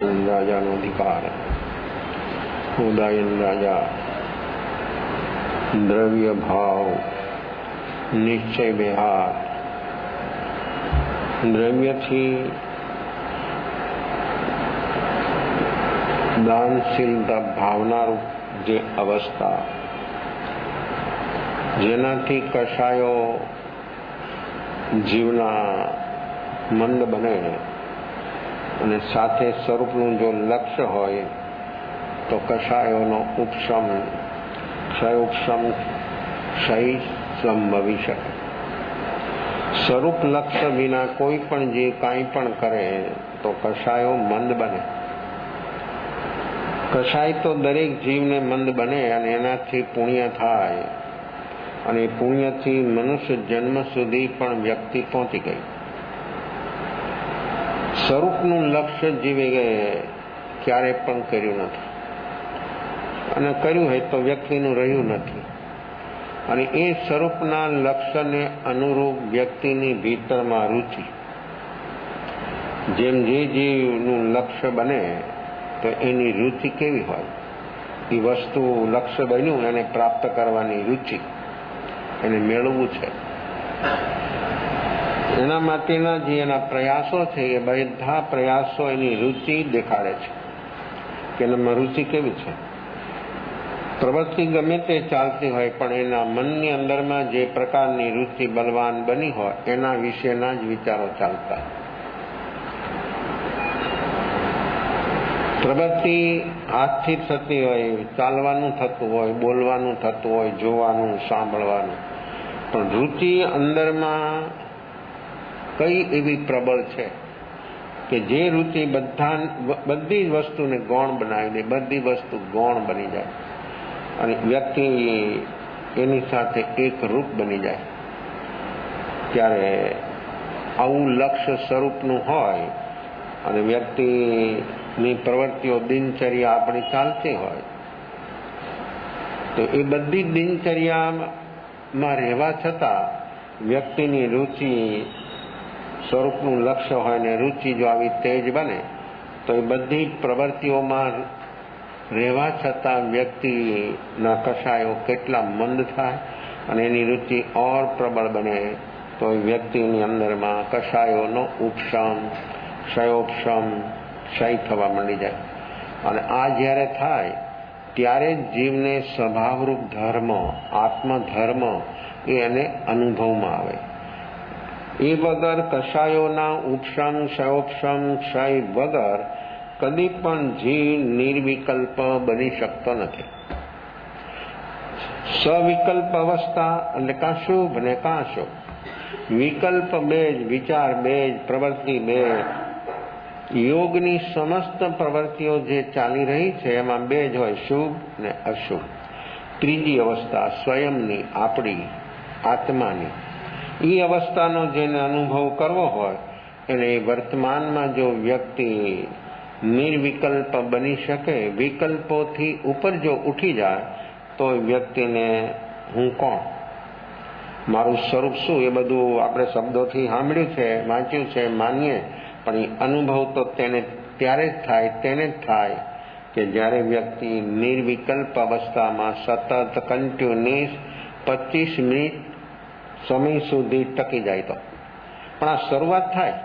રાજાનો અધિકાર. ઉદયન રાજા દ્રવ્ય ભાવ નિશ્ચય વિહાર. દ્રવ્યથી દાનશીલતા ભાવનારૂપ જે અવસ્થા, જેનાથી કશાયો જીવના મંદ બને અને સાથે સ્વરૂપનું જો લક્ષ્ય હોય તો કશાયોનો ઉપશમ ક્ષયોપશમ ક્ષય સંભવી શકે. સ્વરૂપ લક્ષ્ય વિના કોઈ પણ જે કાંઈ પણ કરે તો કશાયો મંદ બને. કશાય તો દરેક જીવને મંદ બને અને એનાથી પુણ્ય થાય, અને પુણ્યથી મનુષ્ય જન્મ સુધી પણ વ્યક્તિ પહોંચી ગઈ. સ્વરૂપનું લક્ષ્ય જીવે ક્યારે પણ કર્યું નથી, અને કર્યું હોય તો વ્યક્તિનું રહ્યું નથી. અને એ સ્વરૂપના લક્ષ્યને અનુરૂપ વ્યક્તિની ભીતરમાં રુચિ, જેમ જે જીવનું લક્ષ્ય બને તો એની રુચિ કેવી હોય, એ વસ્તુ લક્ષ્ય બન્યું એને પ્રાપ્ત કરવાની રુચિ, એને મેળવવું છે, એના માટેના જે એના પ્રયાસો છે એ બધા પ્રયાસો એની રુચિ દેખાડે છે કે એનામાં રુચિ કેવી છે. પ્રવૃત્તિ ગમે તે ચાલતી હોય પણ એના મનની અંદરમાં જે પ્રકારની રુચિ બલવાન બની હોય એના વિશેના જ વિચારો ચાલતા. પ્રવૃત્તિ હાથથી થતી હોય, ચાલવાનું થતું હોય, બોલવાનું થતું હોય, જોવાનું, સાંભળવાનું, પણ રુચિ અંદરમાં કઈ એવી પ્રબળ છે કે જે રુચિ બધી જ વસ્તુને ગૌણ બનાવી દે, બધી વસ્તુ ગૌણ બની જાય અને વ્યક્તિ એની સાથે એક રૂપ બની જાય. ત્યારે આવું લક્ષ્ય સ્વરૂપનું હોય અને વ્યક્તિની પ્રવૃત્તિઓ દિનચર્યા આપણી ચાલતી હોય તો એ બધી દિનચર્યામાં રહેવા છતાં વ્યક્તિની રુચિ, સ્વરૂપનું લક્ષ્ય હોય ને રુચિ જો આવી તેજ બને તો એ બધી જ પ્રવૃત્તિઓમાં રહેવા છતાં વ્યક્તિના કશાયો કેટલા મંદ થાય અને એની રુચિ ઓર પ્રબળ બને તો એ વ્યક્તિની અંદરમાં કશાયોનો ઉપશમ ક્ષયોપશમ ક્ષય થવા માંડી જાય. અને આ જ્યારે થાય ત્યારે જ જીવને સ્વભાવરૂપ ધર્મ, આત્મધર્મ એ એને અનુભવમાં આવે. એ વગર કશાયોના ઉપશમ ક્ષયોપશમ ક્ષય વગર કદી પણ જીવ નિર્વિકલ્પ બની શકતો નથી. સવિકલ્પ અવસ્થા એટલે કાં શુભ ને કાં અશુભ. વિકલ્પ બે જ, વિચાર બે જ, પ્રવૃત્તિ બે. યોગની સમસ્ત પ્રવૃત્તિઓ જે ચાલી રહી છે એમાં બે જ હોય, શુભ ને અશુભ. ત્રીજી અવસ્થા સ્વયંની, આપણી આત્માની, એ અવસ્થાનો જેને અનુભવ કરવો હોય એને વર્તમાનમાં જો વ્યક્તિ નિર્વિકલ્પ બની શકે, વિકલ્પોથી ઉપર જો ઉઠી જાય તો વ્યક્તિને હું કોણ, મારું સ્વરૂપ શું, એ બધું આપણે શબ્દોથી સાંભળ્યું છે, વાંચ્યું છે, માનીએ, પણ એ અનુભવ તો તેને ત્યારે જ થાય, તેને જ થાય કે જ્યારે વ્યક્તિ નિર્વિકલ્પ અવસ્થામાં સતત કન્ટિન્યુઅસ 25 મિનિટ સમય સુધી ટકી જાય તો. પણ આ શરૂઆત થાય,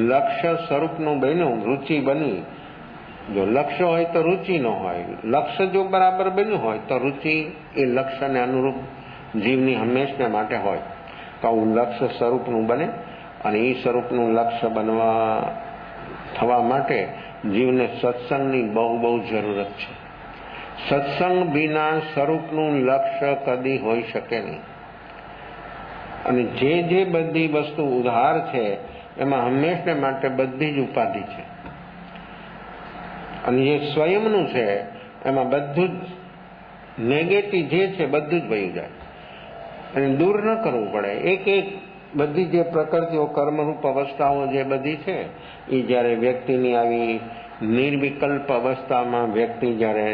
લક્ષ્ય સ્વરૂપનું બન્યું, રુચિ બની. જો લક્ષ્ય હોય તો રુચિ ન હોય, લક્ષ્ય જો બરાબર બન્યું હોય તો રુચિ એ લક્ષ્યને અનુરૂપ જીવની હંમેશને માટે હોય. તો આવું લક્ષ્ય સ્વરૂપનું બને અને એ સ્વરૂપનું લક્ષ્ય થવા માટે જીવને સત્સંગની બહુ જરૂરત છે. સત્સંગ વિના સ્વરૂપનું લક્ષ્ય કદી હોઈ શકે નહીં. અને જે બધી વસ્તુ ઉધાર છે એમાં હંમેશને માટે બધી જ ઉપાધિ છે, અને જે સ્વયંનું છે એમાં બધું જ નેગેટિવ જે છે બધું જ વયું જાય અને દૂર ન કરવું પડે. એક બધી જે પ્રકૃતિઓ, કર્મરૂપ અવસ્થાઓ જે બધી છે એ જ્યારે વ્યક્તિની આવી નિર્વિકલ્પ અવસ્થામાં વ્યક્તિ જ્યારે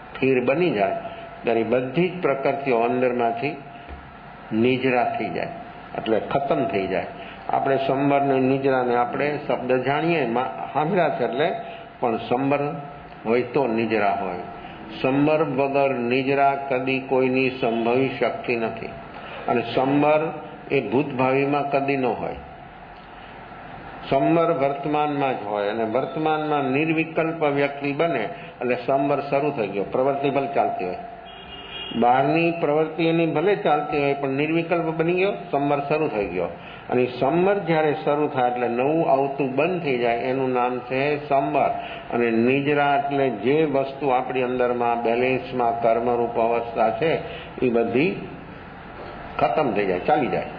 સ્થિર બની જાય ત્યારે બધી જ પ્રકૃતિઓ અંદરમાંથી નિજરા થઈ જાય, એટલે ખતમ થઈ જાય. આપણે સંબરને નિજરાને આપણે શબ્દ જાણીએ, સાંભળ્યા છે, એટલે પણ સંબર હોય તો નિજરા હોય. સંબર વગર નિજરા કદી કોઈની સંભવી શકતી નથી. અને સંબર એ ભૂતભાવીમાં કદી ન હોય. સંબર વર્તમાનમાં જ હોય, અને વર્તમાનમાં નિર્વિકલ્પ વ્યક્તિ બને એટલે સંબર શરૂ થઈ ગયો. પ્રવૃત્તિ ભલે ચાલતી હોય, બહારની પ્રવૃત્તિ એની ભલે ચાલતી હોય, પણ નિર્વિકલ્પ બની ગયો, સંબર શરૂ થઈ ગયો. અને સંબર જ્યારે શરૂ થાય એટલે નવું આવતું બંધ થઈ જાય, એનું નામ છે સંબર. અને નિજરા એટલે જે વસ્તુ આપણી અંદરમાં બેલેન્સમાં કર્મરૂપ અવસ્થા છે એ બધી ખતમ થઈ જાય, ચાલી જાય.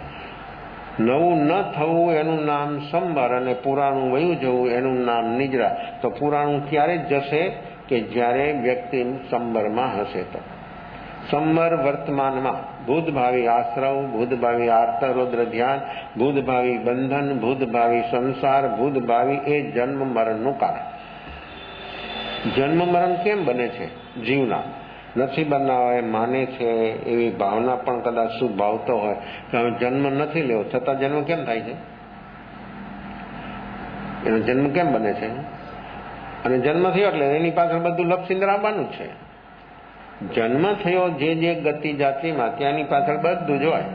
નવું ન થવું એનું નામ સંબર, અને પુરાણું વયું જવું એનું નામ નિજરા. તો પુરાણું ત્યારે જ જશે કે જ્યારે વ્યક્તિ સંબરમાં હશે. તો સંબર વર્તમાનમાં ભૂતભાવી આશ્રવ, ભૂતભાવી આર્તરોદ્ર ધ્યાન, ભૂતભાવી બંધન, ભૂતભાવી સંસાર, ભૂતભાવી એ જન્મ મરણનું કારણ. જન્મ મરણ કેમ બને છે? જીવના નથી બનાવે માને છે એવી ભાવના પણ કદાચ શું ભાવતો હોય કે હવે જન્મ નથી લેવો, છતાં જન્મ કેમ થાય છે? એનો જન્મ કેમ બને છે? અને જન્મ થયો એટલે એની પાછળ બધું લપસીને આવવાનું જ છે. જન્મ થયો જે ગતિ જાતિમાં, ત્યાંની પાછળ બધું જ હોય.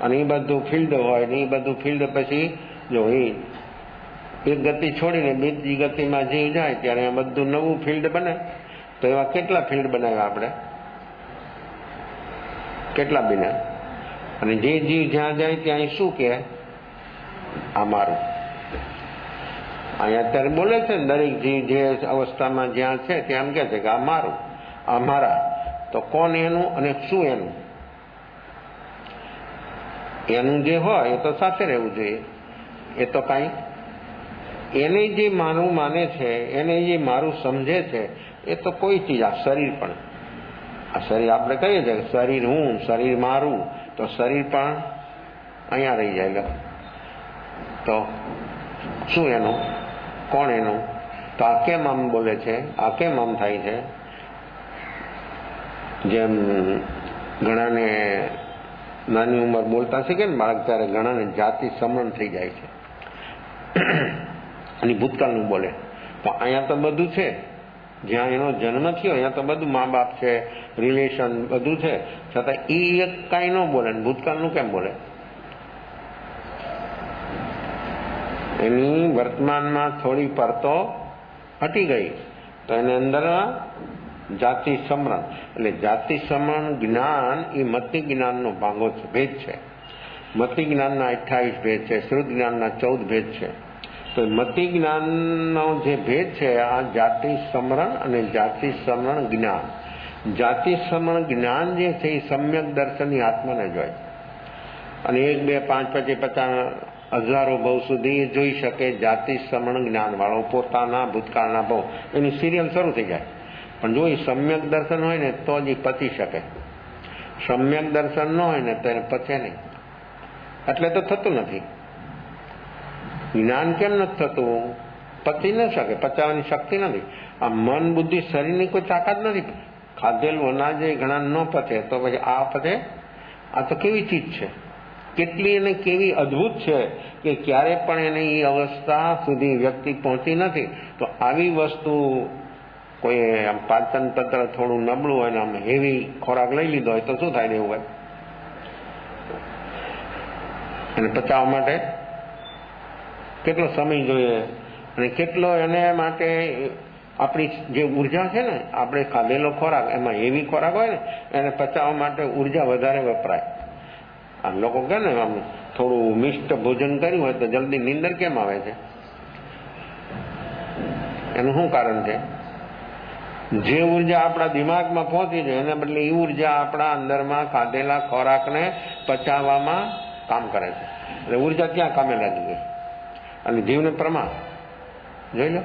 અને એ બધું ફિલ્ડ હોય ને એ બધું ફિલ્ડ પછી જો એક ગતિ છોડીને બીજી ગતિમાં જીવ જાય ત્યારે બધું નવું ફિલ્ડ બને. તો એવા કેટલા ફિલ્ડ બનાવ્યા આપણે, કેટલા બન્યા? અને જે જીવ જ્યાં જાય ત્યાં શું કે? આ મારું. અહીંયા અત્યારે બોલે છે ને, દરેક જીવ જે અવસ્થામાં જ્યાં છે ત્યાં એમ કે છે કે આ મારું, આ મારા. તો કોણ એનું અને શું એનું? એનું જે હોય એ તો સાથે રહેવું જોઈએ. એ તો કાંઈ એને જે મારું માને છે, એને જે મારું સમજે છે, એ તો કોઈ ચીજ, આ શરીર પણ, આ શરીર આપણે કહીએ છીએ શરીર હું, શરીર મારું, તો શરીર પણ અહીંયા રહી જાય. તો શું એનું? કોણ એનું? તો આ કેમ આમ બોલે છે? આ કેમ આમ થાય છે? જેમ ઘણાને નાની ઉંમર બોલતા શીખે ને બાળક, ત્યારે ઘણાને જાતિ સમરણ થઈ જાય છે અને ભૂતકાળનું બોલે. તો અહીંયા તો બધું છે, જ્યાં એનો જન્મ થયો અહીંયા તો બધું મા બાપ છે, રિલેશન બધું છે, છતાં એ એક કાંઈ ન બોલે. ભૂતકાળનું કેમ બોલે? એની વર્તમાનમાં થોડી પરતો હટી ગઈ, તો એને અંદર જાતિ સમરણ. એટલે જાતિ સમરણ જ્ઞાન એ મતિ જ્ઞાનનો ભાંગો છે, ભેદ છે. મતિ જ્ઞાનના 28 ભેદ છે, શ્રુત જ્ઞાનના 14 ભેદ છે. તો મતિ જ્ઞાનનો જે ભેદ છે આ જાતિ સમરણ અને જાતિ સમરણ જ્ઞાન. જાતિ સમરણ જ્ઞાન જે છે એ સમ્યક દર્શનની આત્માને જોય. અને 1, 2, 5, પછી 50 હજારો ભવ સુધી એ જોઈ શકે જાતિ સમરણ જ્ઞાન વાળો પોતાના ભૂતકાળના ભવ. એની સિરિયલ શરૂ થઈ જાય. પણ જો એ સમ્યક દર્શન હોય ને તો જ એ પચી શકે. સમ્યક દર્શન ન હોય ને તો એને પચે નહીં. એટલે તો થતું નથી. જ્ઞાન કેમ નથી થતું? પચી ન શકે, પચાવવાની શક્તિ નથી. આ મન બુદ્ધિ શરીરની કોઈ તાકાત નથી. ખાધેલું અનાજ ઘણા ન પચે તો પછી આ પચે? આ તો કેવી ચીજ છે, કેટલી અને કેવી અદ્ભુત છે કે ક્યારે પણ એને એ અવસ્થા સુધી વ્યક્તિ પહોંચી નથી. તો આવી વસ્તુ કોઈ આમ પાચન તંત્ર થોડું નબળું હોય ને આમ હેવી ખોરાક લઈ લીધો હોય તો શું થાય ને એવું હોય? અને પચાવવા માટે કેટલો સમય જોઈએ અને કેટલો એને માટે આપણી જે ઉર્જા છે ને, આપણે ખાધેલો ખોરાક એમાં હેવી ખોરાક હોય ને એને પચાવવા માટે ઉર્જા વધારે વપરાય. આમ લોકો કહે ને આમ થોડું મિષ્ટ ભોજન કર્યું હોય તો જલ્દી નીંદર કેમ આવે છે? એનું શું કારણ છે? જે ઉર્જા આપણા દિમાગમાં પહોંચી જાય એને બદલે એ ઉર્જા આપણા અંદરમાં ખાધેલા ખોરાકને પચાવવામાં કામ કરે છે. એટલે ઉર્જા ક્યાં કામે લાગી ગઈ? અને જીવને પ્રમાણ જોઈ લો,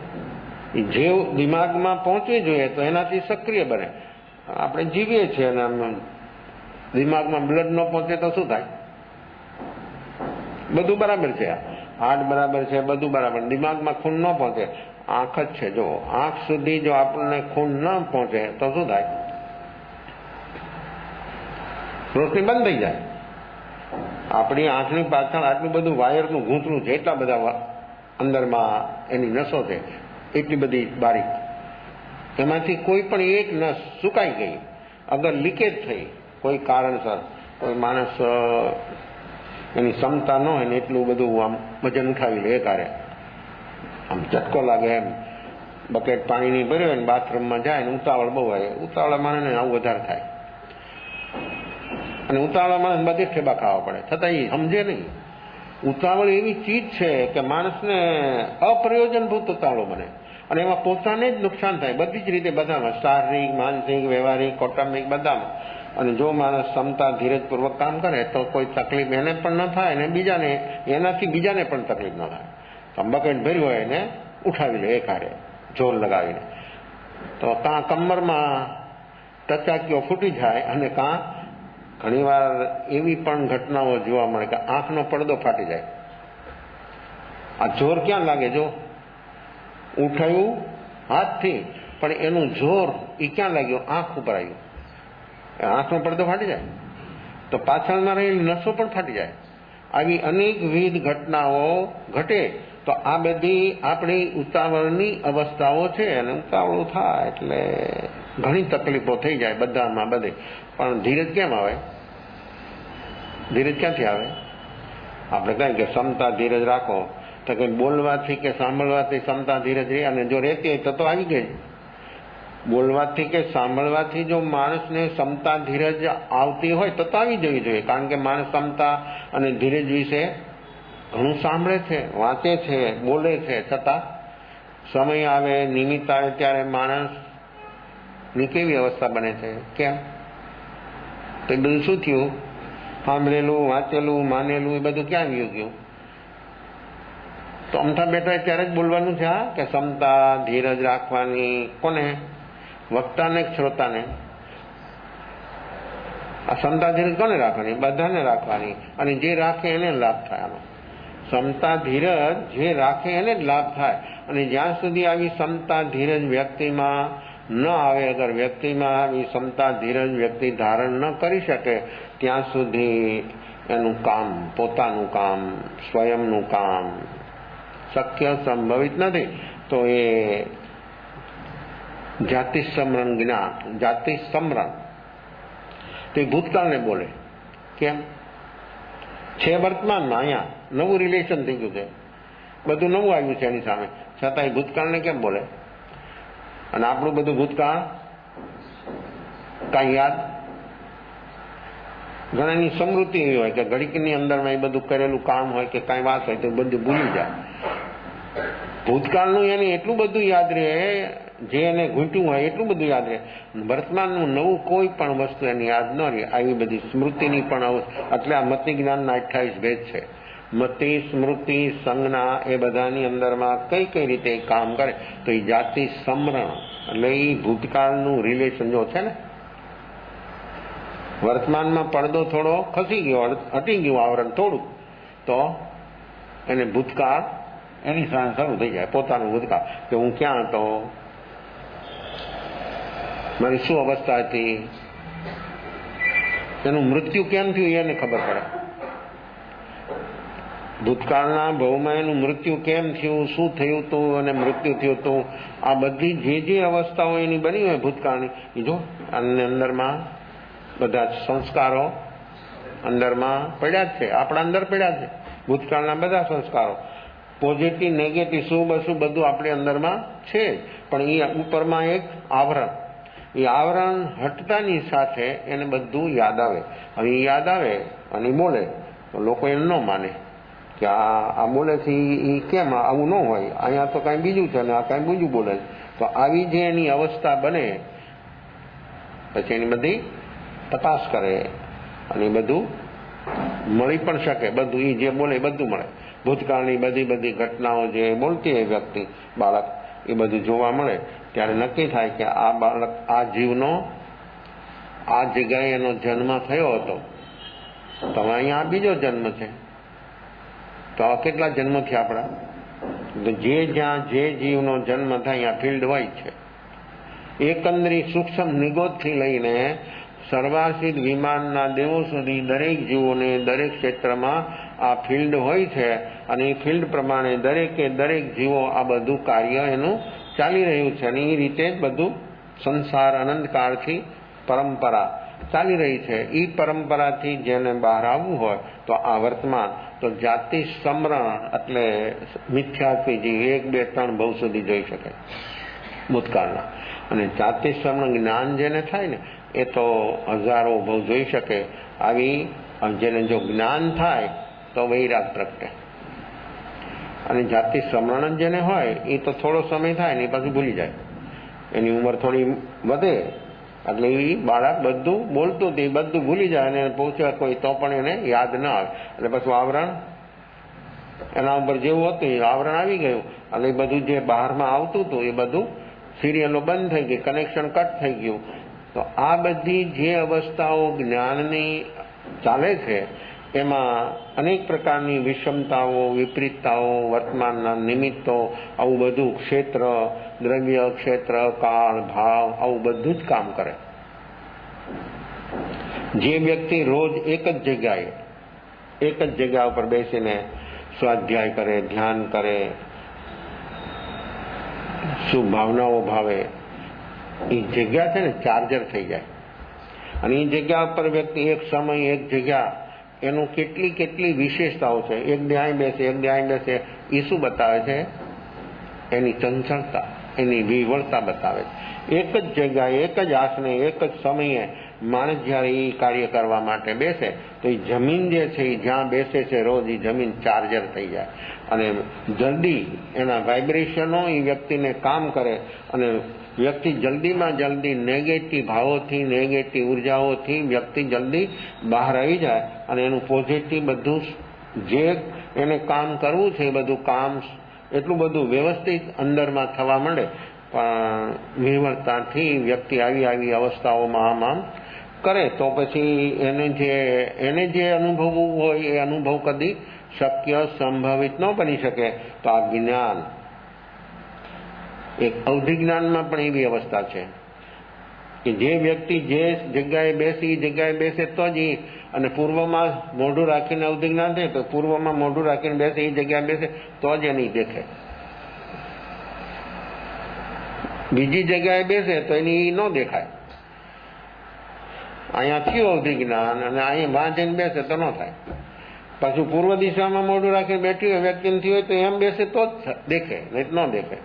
એ જે દિમાગમાં પહોંચવી જોઈએ તો એનાથી સક્રિય બને. આપણે જીવીએ છીએ અને દિમાગમાં બ્લડ ન પહોંચે તો શું થાય? બધું બરાબર છે, હાર્ટ બરાબર છે, બધું બરાબર, દિમાગમાં ખૂન ન પહોંચે. આંખ જ છે, જો આંખ સુધી જો આપણને ખૂન ન પહોંચે તો શું થાય? રોશની બંધ થઈ જાય. આપણી આંખની પાછળ આટલું બધું વાયરનું ગૂંથણું છે, એટલા બધા અંદરમાં એની નસો છે, એટલી બધી બારીક. એમાંથી કોઈ પણ એક નસ સુકાઈ ગઈ, અગર લીકેજ થઈ કોઈ કારણસર, કોઈ માણસ એની ક્ષમતા ન હોય ને એટલું બધું આમ વજન ઉઠાવી લે, એકારે આમ ચટકો લાગે એમ, બકેટ પાણીની ભર્યો હોય ને બાથરૂમમાં જાય ને ઉતાવળ બહુ હોય, ઉતાવળા માણસને આવું વધારે થાય. અને ઉતાવળા માણસ બધી ઠેબા ખાવા પડે, છતાં એ સમજે નહીં. ઉતાવળ એવી ચીજ છે કે માણસને અપ્રયોજનભૂત ઉતાવળો બને અને એમાં પોતાને જ નુકસાન થાય બધી જ રીતે, બધામાં, શારીરિક, માનસિક, વ્યવહારિક, કૌટુંબિક, બધામાં. અને જો માણસ ક્ષમતા ધીરજપૂર્વક કામ કરે તો કોઈ તકલીફ એને પણ ન થાય અને બીજાને, એનાથી બીજાને પણ તકલીફ ન થાય. બકેટ ભર્યું હોય એને ઉઠાવી લે એકારે જોર લગાવીને, તો કાં કમરમાં ટચાકીઓ ફૂટી જાય અને કાં ઘણીવાર એવી પણ ઘટનાઓ જોવા મળે કે આંખનો પડદો ફાટી જાય. આ જોર ક્યાં લાગે? જો ઉઠાયું હાથથી, પણ એનું જોર એ ક્યાં લાગ્યું? આંખ ઉપર આવ્યું, આંખનો પડદો ફાટી જાય તો પાછળમાં રહેલી નસો પણ ફાટી જાય. આવી અનેકવિધ ઘટનાઓ ઘટે. તો આ બધી આપણી ઉતાવળની અવસ્થાઓ છે, અને ઉતાવળું થાય એટલે ઘણી તકલીફો થઈ જાય બધામાં બધે. પણ ધીરજ કેમ આવે? ધીરજ ક્યાંથી આવે? આપણે કહીએ કે ક્ષમતા ધીરજ રાખો, તો કંઈ બોલવાથી કે સાંભળવાથી ક્ષમતા ધીરજ રહી, અને જો રહેતી હોય તો આવી ગઈ. બોલવાથી કે સાંભળવાથી જો માણસને ક્ષમતા ધીરજ આવતી હોય તો આવી જવી જોઈએ, કારણ કે માણસ ક્ષમતા અને ધીરજ વિશે ઘણું સાંભળે છે, વાંચે છે, બોલે છે, છતાં સમય આવે, નિમિત્ત આવે ત્યારે માણસની કેવી અવસ્થા બને છે? કેમ? તો એ બધું શું થયું? સાંભળેલું, વાંચેલું, માનેલું એ બધું ક્યાં ગયું ગયું? તો અમથા બેઠા ત્યારે જ બોલવાનું છે કે ક્ષમતા ધીરજ રાખવાની. કોને? વક્તાને, શ્રોતાને. આ ક્ષમતા ધીરજ કોને રાખવાની? બધાને રાખવાની. અને જે રાખે એને લાભ થાય. આનો ક્ષમતા ધીરજ જે રાખે એને જ લાભ થાય. અને જ્યાં સુધી આવી ક્ષમતા ધીરજ વ્યક્તિમાં ન આવે, અગર વ્યક્તિમાં આવી ક્ષમતા ધીરજ વ્યક્તિ ધારણ ન કરી શકે, ત્યાં સુધી એનું કામ, પોતાનું કામ, સ્વયંનું કામ શક્ય સંભવિત નથી. તો એ જાતિ સમરણ જ્ઞાન, જાતિ સમરણ, તો એ ભૂતકાળને બોલે. કેમ? છે વર્તમાનમાં, અહીંયા નવું રિલેશન થઈ ગયું છે, બધું નવું આવ્યું છે એની સામે, છતાં એ ભૂતકાળને કેમ બોલે? અને આપણું બધું ભૂતકાળ કાંઈ યાદ? ઘણાની સમૃદ્ધિ એવી હોય કે ઘડીકની અંદરમાં એ બધું કરેલું કામ હોય કે કાંઈ વાત હોય તો બધું ભૂલી જાય. ભૂતકાળનું એને એટલું બધું યાદ રહે, જે એને ઘૂંટ્યું હોય એટલું બધું યાદ રહે. વર્તમાનનું નવું કોઈ પણ વસ્તુ એને યાદ ન રહે. આવી બધી સ્મૃતિની પણ એટલે આ મતિ જ્ઞાનના 28 ભેદ છે. મતિ, સ્મૃતિ, સંજ્ઞા એ બધાની અંદરમાં કઈ કઈ રીતે કામ કરે, તો એ જાતિ સમરણ એટલે એ ભૂતકાળનું રિલેશન જો છે ને, વર્તમાનમાં પડદો થોડો ખસી ગયો, હટી ગયું આવરણ થોડું, તો એને ભૂતકાળ એની સાથે શરૂ થઈ જાય. પોતાનું ભૂતકાળ કે હું ક્યાં હતો, મારી શું અવસ્થા હતી, એનું મૃત્યુ કેમ થયું એને ખબર પડે. ભૂતકાળના ભવમાં એનું મૃત્યુ કેમ થયું, શું થયું હતું અને મૃત્યુ થયું હતું, આ બધી જે અવસ્થાઓ એની બની હોય ભૂતકાળની, એ જો અંદરમાં બધા સંસ્કારો અંદરમાં પડ્યા જ છે, આપણા અંદર પડ્યા છે. ભૂતકાળના બધા સંસ્કારો, પોઝિટિવ, નેગેટિવ, શુભ અશુભ બધું આપણી અંદરમાં છે. પણ એ ઉપરમાં એક આવરણ, એ આવરણ હટતાની સાથે એને બધું યાદ આવે. હવે એ યાદ આવે અને બોલે તો લોકો એને ન માને કે આ બોલે છે એ કેમ આવું ન હોય, અહીંયા તો કાંઈ બીજું છે ને આ કાંઈ બીજું બોલે છે. તો આવી જે એની અવસ્થા બને પછી એની બધી તપાસ કરે અને એ બધું મળી પણ શકે. બધું એ જે બોલે બધું મળે. ભૂતકાળની બધી ઘટનાઓ જે બોલતી હોય વ્યક્તિ, બાળક, એ બધું જોવા મળે ત્યારે નક્કી થાય કે આ બાળક, આ જીવનો આ જગ્યાએ એનો જન્મ થયો હતો, તો અહીંયા આ બીજો જન્મ છે. તો આ કેટલા જન્મ થયા આપણા? તો જ્યાં જે જીવનો જન્મ થાય અહીંયા ફિલ્ડ હોય છે. એકંદરી સૂક્ષ્મ નિગોદથી લઈને સર્વાસિદ્ધ વિમાનના દેવો સુધી દરેક જીવોને દરેક ક્ષેત્રમાં આ ફિલ્ડ હોય છે, અને એ ફિલ્ડ પ્રમાણે દરેક જીવો આ બધું કાર્ય એનું ચાલી રહ્યું છે, અને એ રીતે જ બધું સંસાર અનંતકાળથી પરંપરા ચાલી રહી છે. એ પરંપરાથી જેને બહાર આવવું હોય તો આ વર્તમાન તો જાતિ સમરણ એટલે મિથ્યાત્વી જીવ 1, 2, 3 ભવ સુધી જોઈ શકે ભૂતકાળના, અને જાતિ સમરણ જ્ઞાન જેને થાય ને એ તો હજારો ભવ જોઈ શકે. આવી જેને જો જ્ઞાન થાય તો વૈરાગ પ્રગટે, અને જાતિ સમરણ જેને હોય એ તો થોડો સમય થાય ને પાછું ભૂલી જાય. એની ઉંમર થોડી વધે એટલે એ બાળક બધું બોલતું હતું, બધું ભૂલી જાય, અને પૂછે કોઈ તો પણ એને યાદ ન આવે, એટલે પછી આવરણ એના ઉપર જેવું હતું એ આવરણ આવી ગયું, અને એ બધું જે બહારમાં આવતું હતું એ બધું સિરિયલો બંધ થઈ ગઈ, કનેક્શન કટ થઈ ગયું. તો આ બધી જે અવસ્થાઓ જ્ઞાનની ચાલે છે એમાં અનેક પ્રકારની વિષમતાઓ, વિપરીતતાઓ, વર્તમાનના નિમિત્તો, આવું બધું ક્ષેત્ર, દ્રવ્ય, ક્ષેત્ર, કાળ, ભાવ આવું બધું જ કામ કરે. જે વ્યક્તિ રોજ એક જ જગ્યા ઉપર બેસીને સ્વાધ્યાય કરે, ધ્યાન કરે, શુભ ભાવનાઓ ભાવે, એ જગ્યા છે ને ચાર્જર થઈ જાય. અને એ જગ્યા ઉપર વ્યક્તિ એક સમય એક જગ્યા એનું કેટલી વિશેષતાઓ છે. એક દી અહીં બેસે, એ શું બતાવે છે? એની ચંચળતા, એની વિવળતા બતાવે છે. એક જ જગ્યાએ, એક જ આસને, એક જ સમયે માણસ જ્યારે એ કાર્ય કરવા માટે બેસે તો એ જમીન જે છે એ જ્યાં બેસે છે રોજ, એ જમીન ચાર્જર થઈ જાય, અને જલ્દી એના વાઇબ્રેશનો એ વ્યક્તિને કામ કરે, અને વ્યક્તિ જલ્દીમાં જલ્દી નેગેટિવ ભાવોથી, નેગેટિવ ઉર્જાઓથી વ્યક્તિ જલ્દી બહાર આવી જાય, અને એનું પોઝિટિવ બધું જે એને કામ કરવું છે એ બધું કામ એટલું બધું વ્યવસ્થિત અંદરમાં થવા માંડે. પણ વિવળતાથી વ્યક્તિ આવી અવસ્થાઓમાં આમ કરે તો પછી એને જે અનુભવવું હોય એ અનુભવ કદી શક્ય સંભવિત ન બની શકે. તો આ જ્ઞાન એક અવધિ જ્ઞાનમાં પણ એવી અવસ્થા છે કે જે વ્યક્તિ જે જગ્યાએ બેસે તો જ અને પૂર્વમાં મોઢું રાખીને અવધિ જ્ઞાન થાય તો પૂર્વમાં મોઢું રાખીને બેસે એ જગ્યાએ બેસે તો જ એની દેખે. બીજી જગ્યાએ બેસે તો એની ન દેખાય. અહીંયા થયું અવધિ જ્ઞાન અને અહીંયા વાંચીને બેસે તો ન થાય. પાછું પૂર્વ દિશામાં મોઢું રાખીને બેઠી હોય વ્યક્તિને થયું હોય તો એમ બેસે તો જ દેખે, નહીં ન દેખે.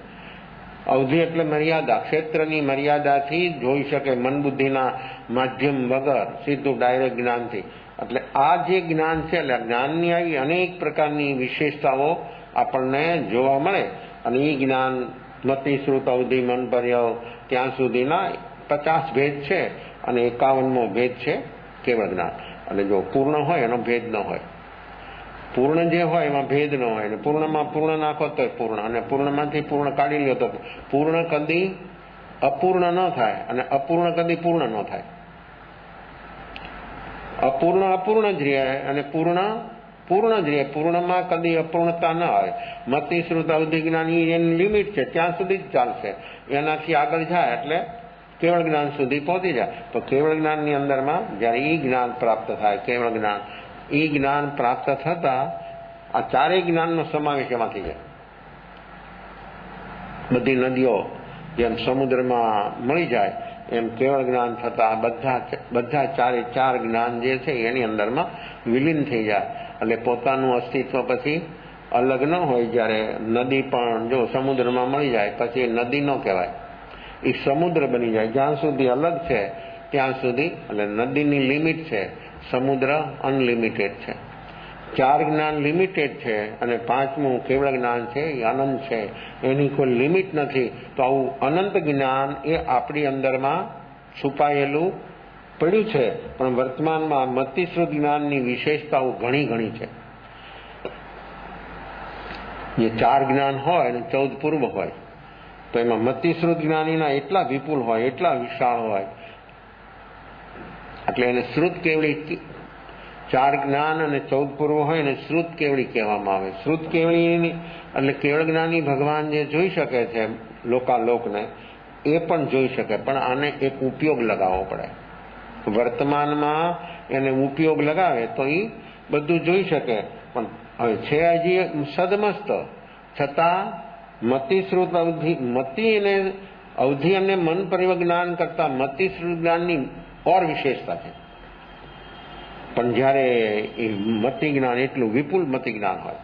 અવધિ એટલે મર્યાદા, ક્ષેત્રની મર્યાદાથી જોઈ શકે મન બુદ્ધિના માધ્યમ વગર, સીધું ડાયરેક્ટ જ્ઞાનથી. એટલે આ જે જ્ઞાન છે એટલે જ્ઞાનની આવી અનેક પ્રકારની વિશેષતાઓ આપણને જોવા મળે. અને એ જ્ઞાન મતિ, શ્રુત, અવધિ, મન, પર્યવ ત્યાં સુધીના 50 ભેદ છે, અને 51મો ભેદ છે કેવળ જ્ઞાન. અને જો પૂર્ણ હોય એનો ભેદ ન હોય, પૂર્ણ જે હોય એમાં ભેદ ન હોય, અને પૂર્ણમાં પૂર્ણ નાખો તો પૂર્ણ, અને પૂર્ણમાંથી પૂર્ણ કાઢી લ્યો તો પૂર્ણ કદી અપૂર્ણ ન થાય, અને અપૂર્ણ કદી પૂર્ણ ન થાય. અપૂર્ણ અપૂર્ણ જ રહે, અને પૂર્ણ પૂર્ણ જ રહે. પૂર્ણમાં કદી અપૂર્ણતા ન આવે. મતિ, શ્રુત, અવધિ જ્ઞાન એની લિમિટ છે, ત્યાં સુધી જ ચાલશે. એનાથી આગળ જાય એટલે કેવળ જ્ઞાન સુધી પહોંચી જાય. તો કેવળ જ્ઞાનની અંદરમાં જ્યારે ઈ જ્ઞાન પ્રાપ્ત થાય, કેવળ જ્ઞાન, ઈ જ્ઞાન પ્રાપ્ત થતા આ ચારેય જ્ઞાનનો સમાવેશ એમાં થઈ જાય. બધી નદીઓ જેમ સમુદ્રમાં મળી જાય એમ કેવળ જ્ઞાન થતા બધા ચાર જ્ઞાન જે છે એની અંદરમાં વિલીન થઈ જાય. એટલે પોતાનું અસ્તિત્વ પછી અલગ ન હોય. જ્યારે નદી પણ જો સમુદ્રમાં મળી જાય પછી નદી ન કહેવાય, એ સમુદ્ર બની જાય. જ્યાં સુધી અલગ છે ત્યાં સુધી, એટલે નદીની લિમિટ છે, સમુદ્ર અનલિમિટેડ છે. ચાર જ્ઞાન લિમિટેડ છે, અને પાંચમું કેવળ જ્ઞાન છે એ અનંત છે, એની કોઈ લિમિટ નથી. તો આવું અનંત જ્ઞાન એ આપણી અંદરમાં છુપાયેલું પડ્યું છે. પણ વર્તમાનમાં મતિશ્રુત જ્ઞાનની વિશેષતાઓ ઘણી છે. જે ચાર જ્ઞાન હોય અને 14 પૂર્વ હોય તો એમાં મતિશ્રુત જ્ઞાનીના એટલા વિપુલ હોય, એટલા વિશાળ હોય, એટલે એને શ્રુત કેવળી, ચાર જ્ઞાન અને 14 પૂર્વ હોય અને શ્રુત કેવળી કહેવામાં આવે. શ્રુત કેવળી એટલે કેવળ જ્ઞાની ભગવાન જે જોઈ શકે છે લોકાલોકને, એ પણ જોઈ શકે, પણ આને એક ઉપયોગ લગાવવો પડે. વર્તમાનમાં એને ઉપયોગ લગાવે તો એ બધું જોઈ શકે. પણ હવે છે હજી સદમસ્ત, છતાં મતિશ્રુત અવધિ અને મન પરિવજ્ઞાન કરતા મતિશ્રુત જ્ઞાનની ઓર વિશેષતા છે. પણ જ્યારે એ મતિ જ્ઞાન એટલું વિપુલ મતિ જ્ઞાન હોય,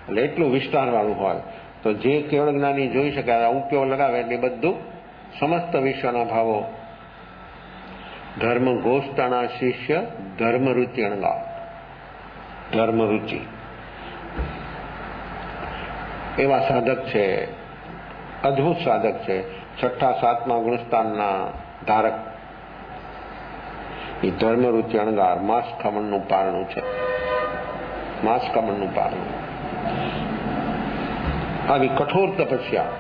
એટલે એટલું વિસ્તાર વાળું હોય, તો જે કેવળ જ્ઞાની જોઈ શકે, ઉપયોગ લગાવે એટલે બધું સમસ્ત વિશ્વના ભાવો. ધર્મ ગોષ્ઠાના શિષ્ય ધર્મરુચિ અણગા. ધર્મરુચિ એવા સાધક છે, અદભુત સાધક છે, 6ઠા 7મા ગુણસ્થાનના ધારક. એ ધર્મરુચિ અણગાર માંસ ખમણનું પારણું છે. માંસ ખમણનું પારણું. આવી કઠોર તપસ્યા,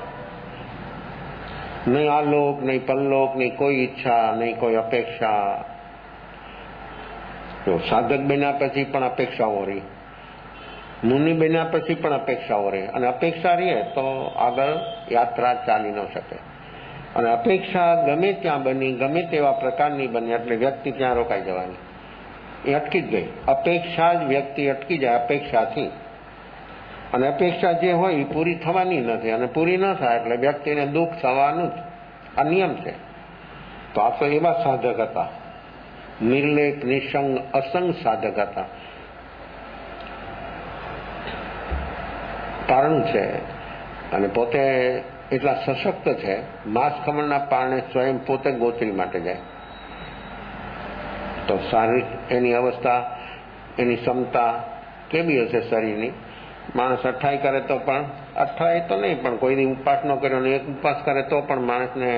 નહીં આલોક, નહીં પરલોક, નહીં કોઈ ઈચ્છા, નહીં કોઈ અપેક્ષા. જો સાધક બન્યા પછી પણ અપેક્ષાઓ રહી, મુનિ બન્યા પછી પણ અપેક્ષાઓ રહે, અને અપેક્ષા રહે તો આગળ યાત્રા ચાલી ન શકે. અને અપેક્ષા ગમે ત્યાં બની, ગમે તેવા પ્રકારની બની, એટલે વ્યક્તિ ત્યાં રોકાઈ જવાની, એ અટકી જ ગઈ. અપેક્ષા જ વ્યક્તિ અટકી જાય અપેક્ષાથી. અને અપેક્ષા જે હોય એ પૂરી થવાની નથી, અને પૂરી ન થાય એટલે વ્યક્તિને દુઃખ થવાનું જ. આ નિયમ છે. તો આ તો એવા સાધક હતા, નિર્લેપ, નિસંગ, અસંગ સાધક હતા. પારણું છે, અને પોતે એટલા સશક્ત છે, માંસ ખમણના પારણે સ્વયં પોતે ગોત્રી માટે જાય. તો શારીરિક એની અવસ્થા, એની ક્ષમતા કેવી હશે શરીરની? માણસ 28 કરે તો પણ, 28 તો નહીં, પણ કોઈ ઉપવાસ ન કર્યો ને એક ઉપવાસ કરે તો પણ માણસને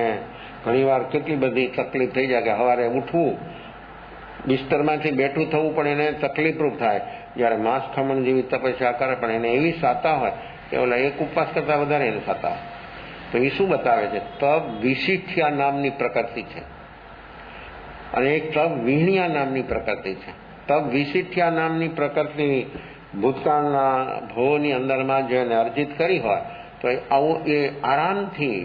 ઘણીવાર કેટલી બધી તકલીફ થઈ જાય કે સવારે ઉઠવું, બિસ્તરમાંથી બેઠું થવું પણ એને તકલીફરૂપ થાય. જ્યારે માંસ ખમણ જેવી તપસ્યા કરે પણ એને એવી સાતા હોય કે ઓલા એક ઉપવાસ કરતા વધારે એને સાતા હોય. તો એ શું બતાવે છે? તપ વિશિષ્ઠ્યા નામની પ્રકૃતિ છે, અને એક તપ વિહણ્યા નામની પ્રકૃતિ છે. તપ વિશિષ્ઠ્યા નામની પ્રકૃતિ ભૂતકાળના ભવોની અંદરમાં જો એને અર્જિત કરી હોય તો આવું એ આરામથી,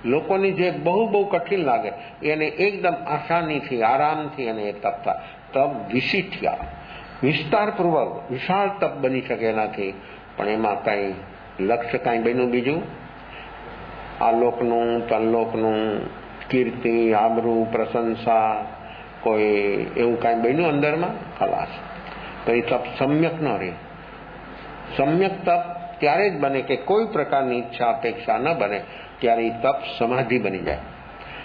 લોકોની જે બહુ બહુ કઠિન લાગે એને એકદમ આસાનીથી, આરામથી એને એ તપ થાય. તપ વિશિષ્ઠ્યા, વિસ્તારપૂર્વક વિશાળ તપ બની શકે એનાથી. પણ એમાં કાંઈ લક્ષ્ય કાંઈ બન્યું બીજું? આલોકનું, પરલોકનું, કીર્તિ, આબરૂ, પ્રશંસા, કોઈ એવું કાંઈ બન્યું અંદરમાં? ખલાસ. તો એ તપ સમ્યક ન રહે. સમ્યક તપ ત્યારે જ બને કે કોઈ પ્રકારની ઈચ્છા અપેક્ષા ન બને, ત્યારે એ તપ સમાધિ બની જાય.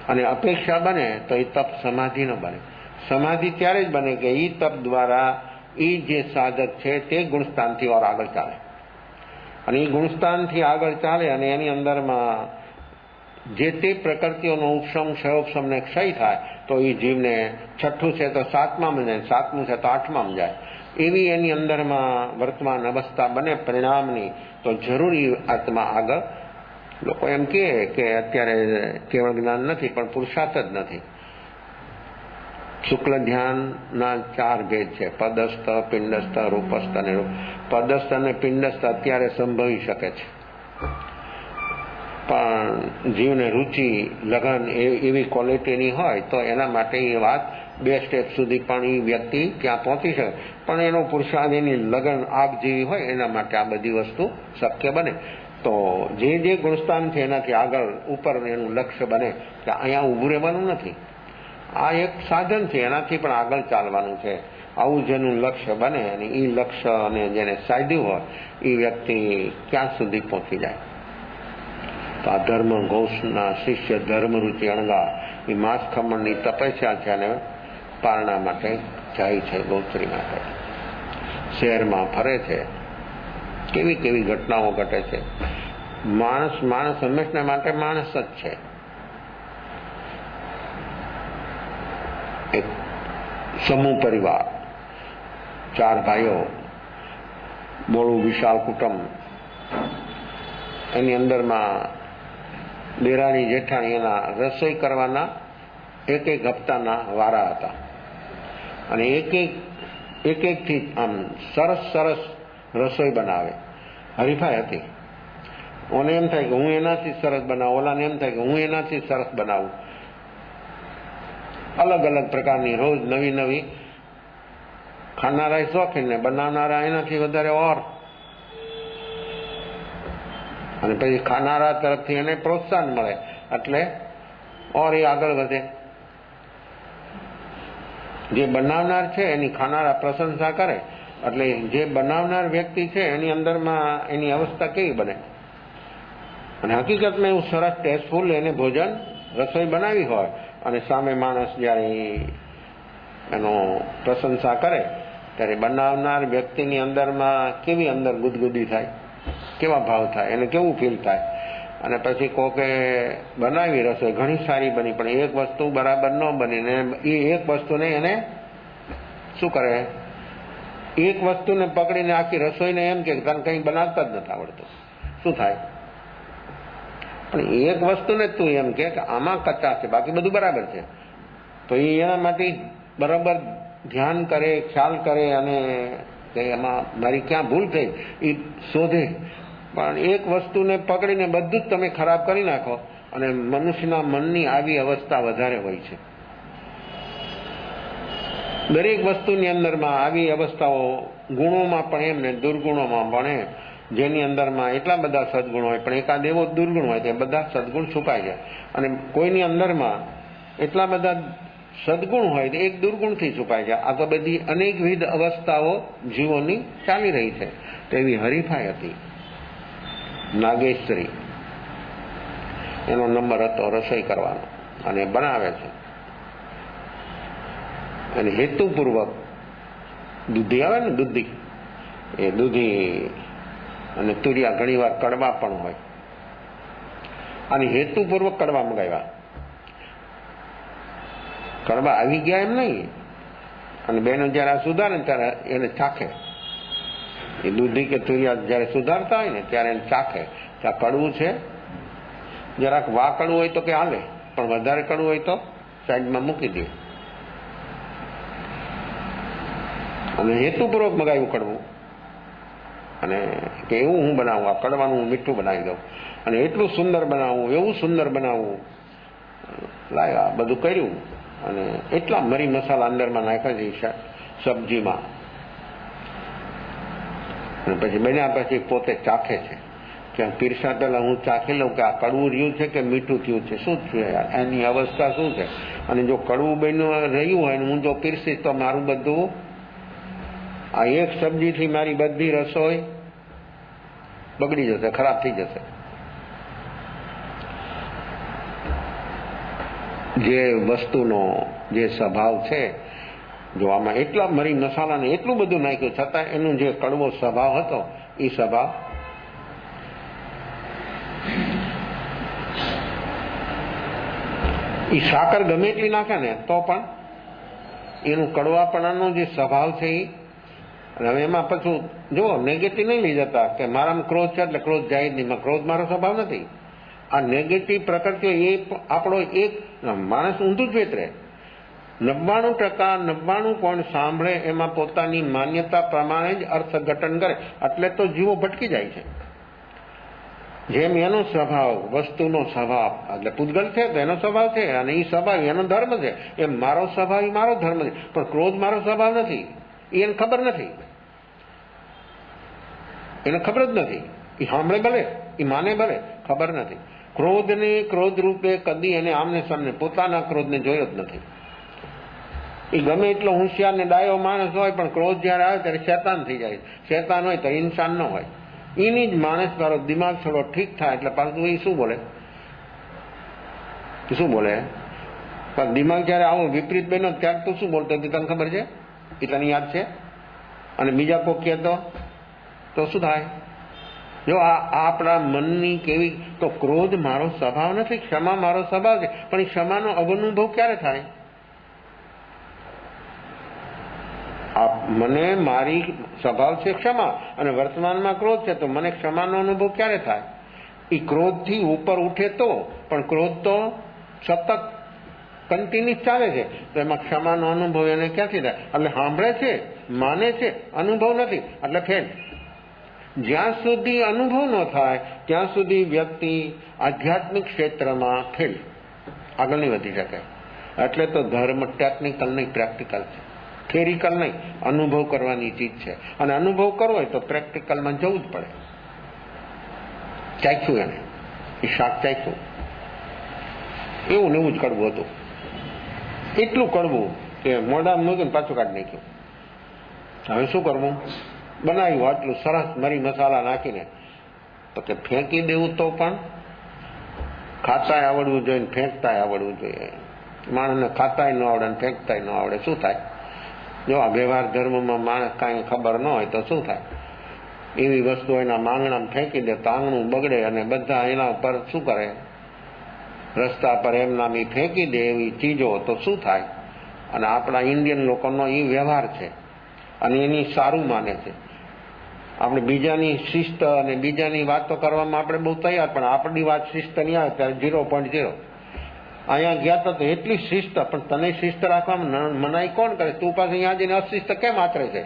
અને અપેક્ષા બને તો એ તપ સમાધિ ન બને. સમાધિ ત્યારે જ બને કે એ તપ દ્વારા એ જે સાધક છે તે ગુણસ્થાનથી ઓર આગળ ચાલે, અને એ ગુણસ્થાનથી આગળ ચાલે અને એની અંદરમાં જે તે પ્રકૃતિઓનો ઉપશમ, ક્ષયોપશમ ને ક્ષય થાય તો એ જીવને 6ઠું છે તો 7મામાં જાય, 7મું છે તો 8મામાં જાય. એવી એની અંદરમાં વર્તમાન અવસ્થા બને પરિણામની. તો જરૂરી આત્મા આગળ, લોકો એમ કહે કે અત્યારે કેવળ જ્ઞાન નથી પણ પુરુષાર્થ જ નથી. શુક્લ ધ્યાનના 4 ભેદ છે: પદસ્થ, પિંડસ્થ, રૂપસ્થ અને પદસ્થ અને પિંડસ્થ અત્યારે સંભવી શકે છે, પણ જીવને રુચિ, લગન એવી ક્વોલિટીની હોય તો એના માટે એ વાત 2 સ્ટેપ સુધી પણ એ વ્યક્તિ ત્યાં પહોંચી શકે. પણ એનો પુરુષાર્થ, એની લગન આગ જેવી હોય એના માટે આ બધી વસ્તુ શક્ય બને. તો જે ગુણસ્થાન છે એનાથી આગળ ઉપર એનું લક્ષ્ય બને કે અહીંયા ઊભું રહેવાનું નથી, આ એક સાધન છે, એનાથી પણ આગળ ચાલવાનું છે. આવું જેનું લક્ષ્ય બને અને એ લક્ષ્ય અને જેને સાધ્યું હોય એ વ્યક્તિ ક્યાં સુધી પહોંચી જાય. તો આ ધર્મ ઘોષના શિષ્ય ધર્મરુચિ અણગા એ માંસ ખમણની તપસ્યા છે, અને પારણા માટે જાય છે, ગોત્રી માટે. શહેરમાં ફરે છે, કેવી કેવી ઘટનાઓ ઘટે છે. માણસ હંમેશા માટે માણસ જ છે. એક સમૂહ પરિવાર, 4 ભાઈઓ, બોળું વિશાળ કુટુંબ, એની અંદરમાં દેરાણી જેઠાણી એના રસોઈ કરવાના એક હપ્તાના વારા હતા, અને એક થી આમ સરસ રસોઈ બનાવે. હરીફાઈ હતી. ઓને એમ થાય કે હું એનાથી સરસ બનાવું, ઓલાને એમ થાય કે હું એનાથી સરસ બનાવું. અલગ અલગ પ્રકારની રોજ નવી નવી, ખાનારા શોખીન ને બનાવનારા એનાથી વધારે ઓર, અને પછી ખાનારા તરફથી એને પ્રોત્સાહન મળે એટલે ઓર એ આગળ વધે. જે બનાવનાર છે એની ખાનારા પ્રશંસા કરે એટલે જે બનાવનાર વ્યક્તિ છે એની અંદરમાં એની અવસ્થા કેવી બને. અને હકીકતમાં એવું સરસ ટેસ્ટફુલ એને ભોજન રસોઈ બનાવી હોય અને સામે માણસ જ્યારે એનો પ્રશંસા કરે ત્યારે બનાવનાર વ્યક્તિની અંદરમાં કેવી અંદર ગુદગુદી થાય, કેવા ભાવ થાય, એને કેવું ફીલ થાય. અને પછી કોકે બનાવી રસોઈ ઘણી સારી બની પણ એક વસ્તુ બરાબર ન બનીને એ એક વસ્તુને એને શું કરે, એક વસ્તુને પકડીને આખી રસોઈને એમ કે તને કંઈ બનાવતા જ નથી આવડતું. શું થાય? પણ એક વસ્તુને તું એમ કે આમાં કચ્ચા છે બાકી બધું બરાબર છે, તો એ એના માટે બરાબર ધ્યાન કરે, ખ્યાલ કરે અને એમાં મારી ક્યાં ભૂલ થઈ એ શોધે. પણ એક વસ્તુને પકડીને બધું જ તમે ખરાબ કરી નાખો. અને મનુષ્યના મનની આવી અવસ્થા વધારે હોય છે. દરેક વસ્તુની અંદરમાં આવી અવસ્થાઓ, ગુણોમાં પણ એમ ને દુર્ગુણોમાં પણ એમ, જેની અંદરમાં એટલા બધા સદગુણ હોય પણ એકાદ એવો દુર્ગુણ હોય તે બધા સદગુણ છુપાઈ જાય. અને કોઈની અંદરમાં એટલા બધા સદગુણ હોય તો એક દુર્ગુણથી છુપાઈ જાય. આ તો બધી અનેકવિધ અવસ્થાઓ જીવોની ચાલી રહી છે. તેવી હરીફાઈ હતી. નાગેશ્વરી એનો નંબર હતો રસોઈ કરવાનો અને બનાવે છે. અને હેતુપૂર્વક દૂધી આવે ને, દૂધી, એ દૂધી અને તુરિયા ઘણી વાર કડવા પણ હોય. અને હેતુપૂર્વક કડવા મંગાવ્યા. કડવા આવી ગયા એમ નહીં. અને બહેનો જયારે આ સુધારે ત્યારે એને ચાખે. એ દૂધી કે તુરિયા જયારે સુધારતા હોય ને ત્યારે એને ચાખે કે આ કડવું છે. જરાક વા કડવું હોય તો કે હાલે, પણ વધારે કડવું હોય તો સાઈડમાં મૂકી દે. અને હેતુપૂર્વક મગાવ્યું કડવું. અને કે એવું હું બનાવું, આ કડવાનું હું મીઠું બનાવી દઉં અને એટલું સુંદર બનાવું, એવું સુંદર બનાવવું. લાવ્યા, બધું કર્યું અને એટલા મરી મસાલા અંદરમાં નાખ્યા છે સબ્જીમાં. અને પછી બન્યા પછી પોતે ચાખે છે કે પીરસા પહેલા હું ચાખી લઉં કે આ કડવું રહ્યું છે કે મીઠું થયું છે, શું થયું યાર, એની અવસ્થા શું છે. અને જો કડવું બન્યું રહ્યું હોય ને હું જો પીરસીશ તો મારું બધું, આ એક સબ્જીથી મારી બધી રસોઈ બગડી જશે, ખરાબ થઈ જશે. જે વસ્તુનો જે સ્વભાવ છે, જો આમાં એટલા મરી મસાલાને એટલું બધું નાખ્યું છતાં એનું જે કડવો સ્વભાવ હતો એ સ્વભાવ એ સાકર ગમે એટલી નાખે ને તો પણ એનું કડવાપણાનો જે સ્વભાવ છે એ. અને હવે એમાં પાછું જો નેગેટિવ નહીં લઈ જતા કે મારામાં ક્રોધ છે એટલે ક્રોધ જાય જ નહીં. ક્રોધ મારો સ્વભાવ નથી. આ નેગેટિવ પ્રકૃતિઓ એ આપણો એક માણસ ઊંધું જ વેતરે. 99% કોણ સાંભળે એમાં પોતાની માન્યતા પ્રમાણે જ અર્થઘટન કરે એટલે તો જીવો ભટકી જાય છે. જેમ એનો સ્વભાવ, વસ્તુનો સ્વભાવ એટલે પૂતગલ છે તો એનો સ્વભાવ છે અને એ સ્વભાવ એનો ધર્મ છે. એમ મારો સ્વભાવ એ મારો ધર્મ છે. પણ ક્રોધ મારો સ્વભાવ નથી. એને ખબર નથી. એને ખબર જ નથી. એ સાંભળે ભલે, એ માને ભલે, ખબર નથી. ક્રોધને ક્રોધ રૂપે કદી એને આમને સામને પોતાના ક્રોધને જોયો જ નથી. એ ગમે એટલો હોશિયાર ને ડાયો માણસ હોય પણ ક્રોધ જયારે આવે ત્યારે શેતાન થઈ જાય. શેતાન હોય તો ઇન્સાન ન હોય. એની જ માણસ તારો દિમાગ થોડો ઠીક થાય એટલે પાછું એ શું બોલે, શું બોલે. પણ દિમાગ જયારે આવો વિપરીત બન્યો ત્યારે તું શું બોલતો તને ખબર છે, એ તને યાદ છે. અને બીજા કોઈ કહેતો તો શું થાય. જો આ આપણા મનની કેવી, તો ક્રોધ મારો સ્વભાવ નથી, ક્ષમા મારો સ્વભાવ છે. પણ એ ક્ષમાનો અનુભવ ક્યારે થાય. મને મારી સ્વભાવ છે ક્ષમા અને વર્તમાનમાં ક્રોધ છે તો મને ક્ષમાનો અનુભવ ક્યારે થાય. એ ક્રોધથી ઉપર ઉઠે તો, પણ ક્રોધ તો સતત કન્ટિન્યુઅસ ચાલે છે તો એમાં ક્ષમાનો અનુભવ એને ક્યાંથી થાય. એટલે સાંભળે છે, માને છે, અનુભવ નથી એટલે ફેલ. જ્યાં સુધી અનુભવ ન થાય ત્યાં સુધી વ્યક્તિ આધ્યાત્મિક ક્ષેત્રમાં ફેલ, આગળ નહીં વધી શકે. એટલે તો ધર્મ ટેકનિકલ નહીં, પ્રેક્ટિકલ છે. થિયરિકલ નહીં, અનુભવ કરવાની ચીજ છે. અને અનુભવ કરવો હોય તો પ્રેક્ટિકલમાં જવું જ પડે. ચાખ્યું એને, એ શાક ચાખ્યું, એવું ને એવું જ કડવું હતું. એટલું કડવું કે મોઢામાં મૂકીને પાછું કાઢી નાખ્યું. હવે શું કરવું? બનાવ્યું આટલું સરસ મરી મસાલા નાખીને, તો કે ફેંકી દેવું તો પણ ખાતાય આવડવું જોઈએ ને ફેંકતાય આવડવું જોઈએ. માણસને ખાતાય ન આવડે ને ફેંકતાય ન આવડે, શું થાય? જો આ વ્યવહાર ધર્મમાં માણસ કાંઈ ખબર ન હોય તો શું થાય? એવી વસ્તુ એના માંગણામાં ફેંકી દે તો આંગણું બગડે અને બધા એના પર શું કરે? રસ્તા પર એમના બી ફેંકી દે એવી ચીજો તો શું થાય? અને આપણા ઇન્ડિયન લોકોનો એ વ્યવહાર છે અને એની સારું માને છે. આપણે બીજાની શિસ્ત અને બીજાની વાતો કરવામાં આપણે બહુ તૈયાર, પણ આપણી વાત શિસ્ત નહીં આવે ત્યારે 0.0. અહીંયા ગયા તો એટલી શિસ્ત, પણ તને શિસ્ત રાખવામાં મનાઈ કોણ કરે? તું પાસે અહીંયા જઈને અશિસ્ત કેમ આચરે છે?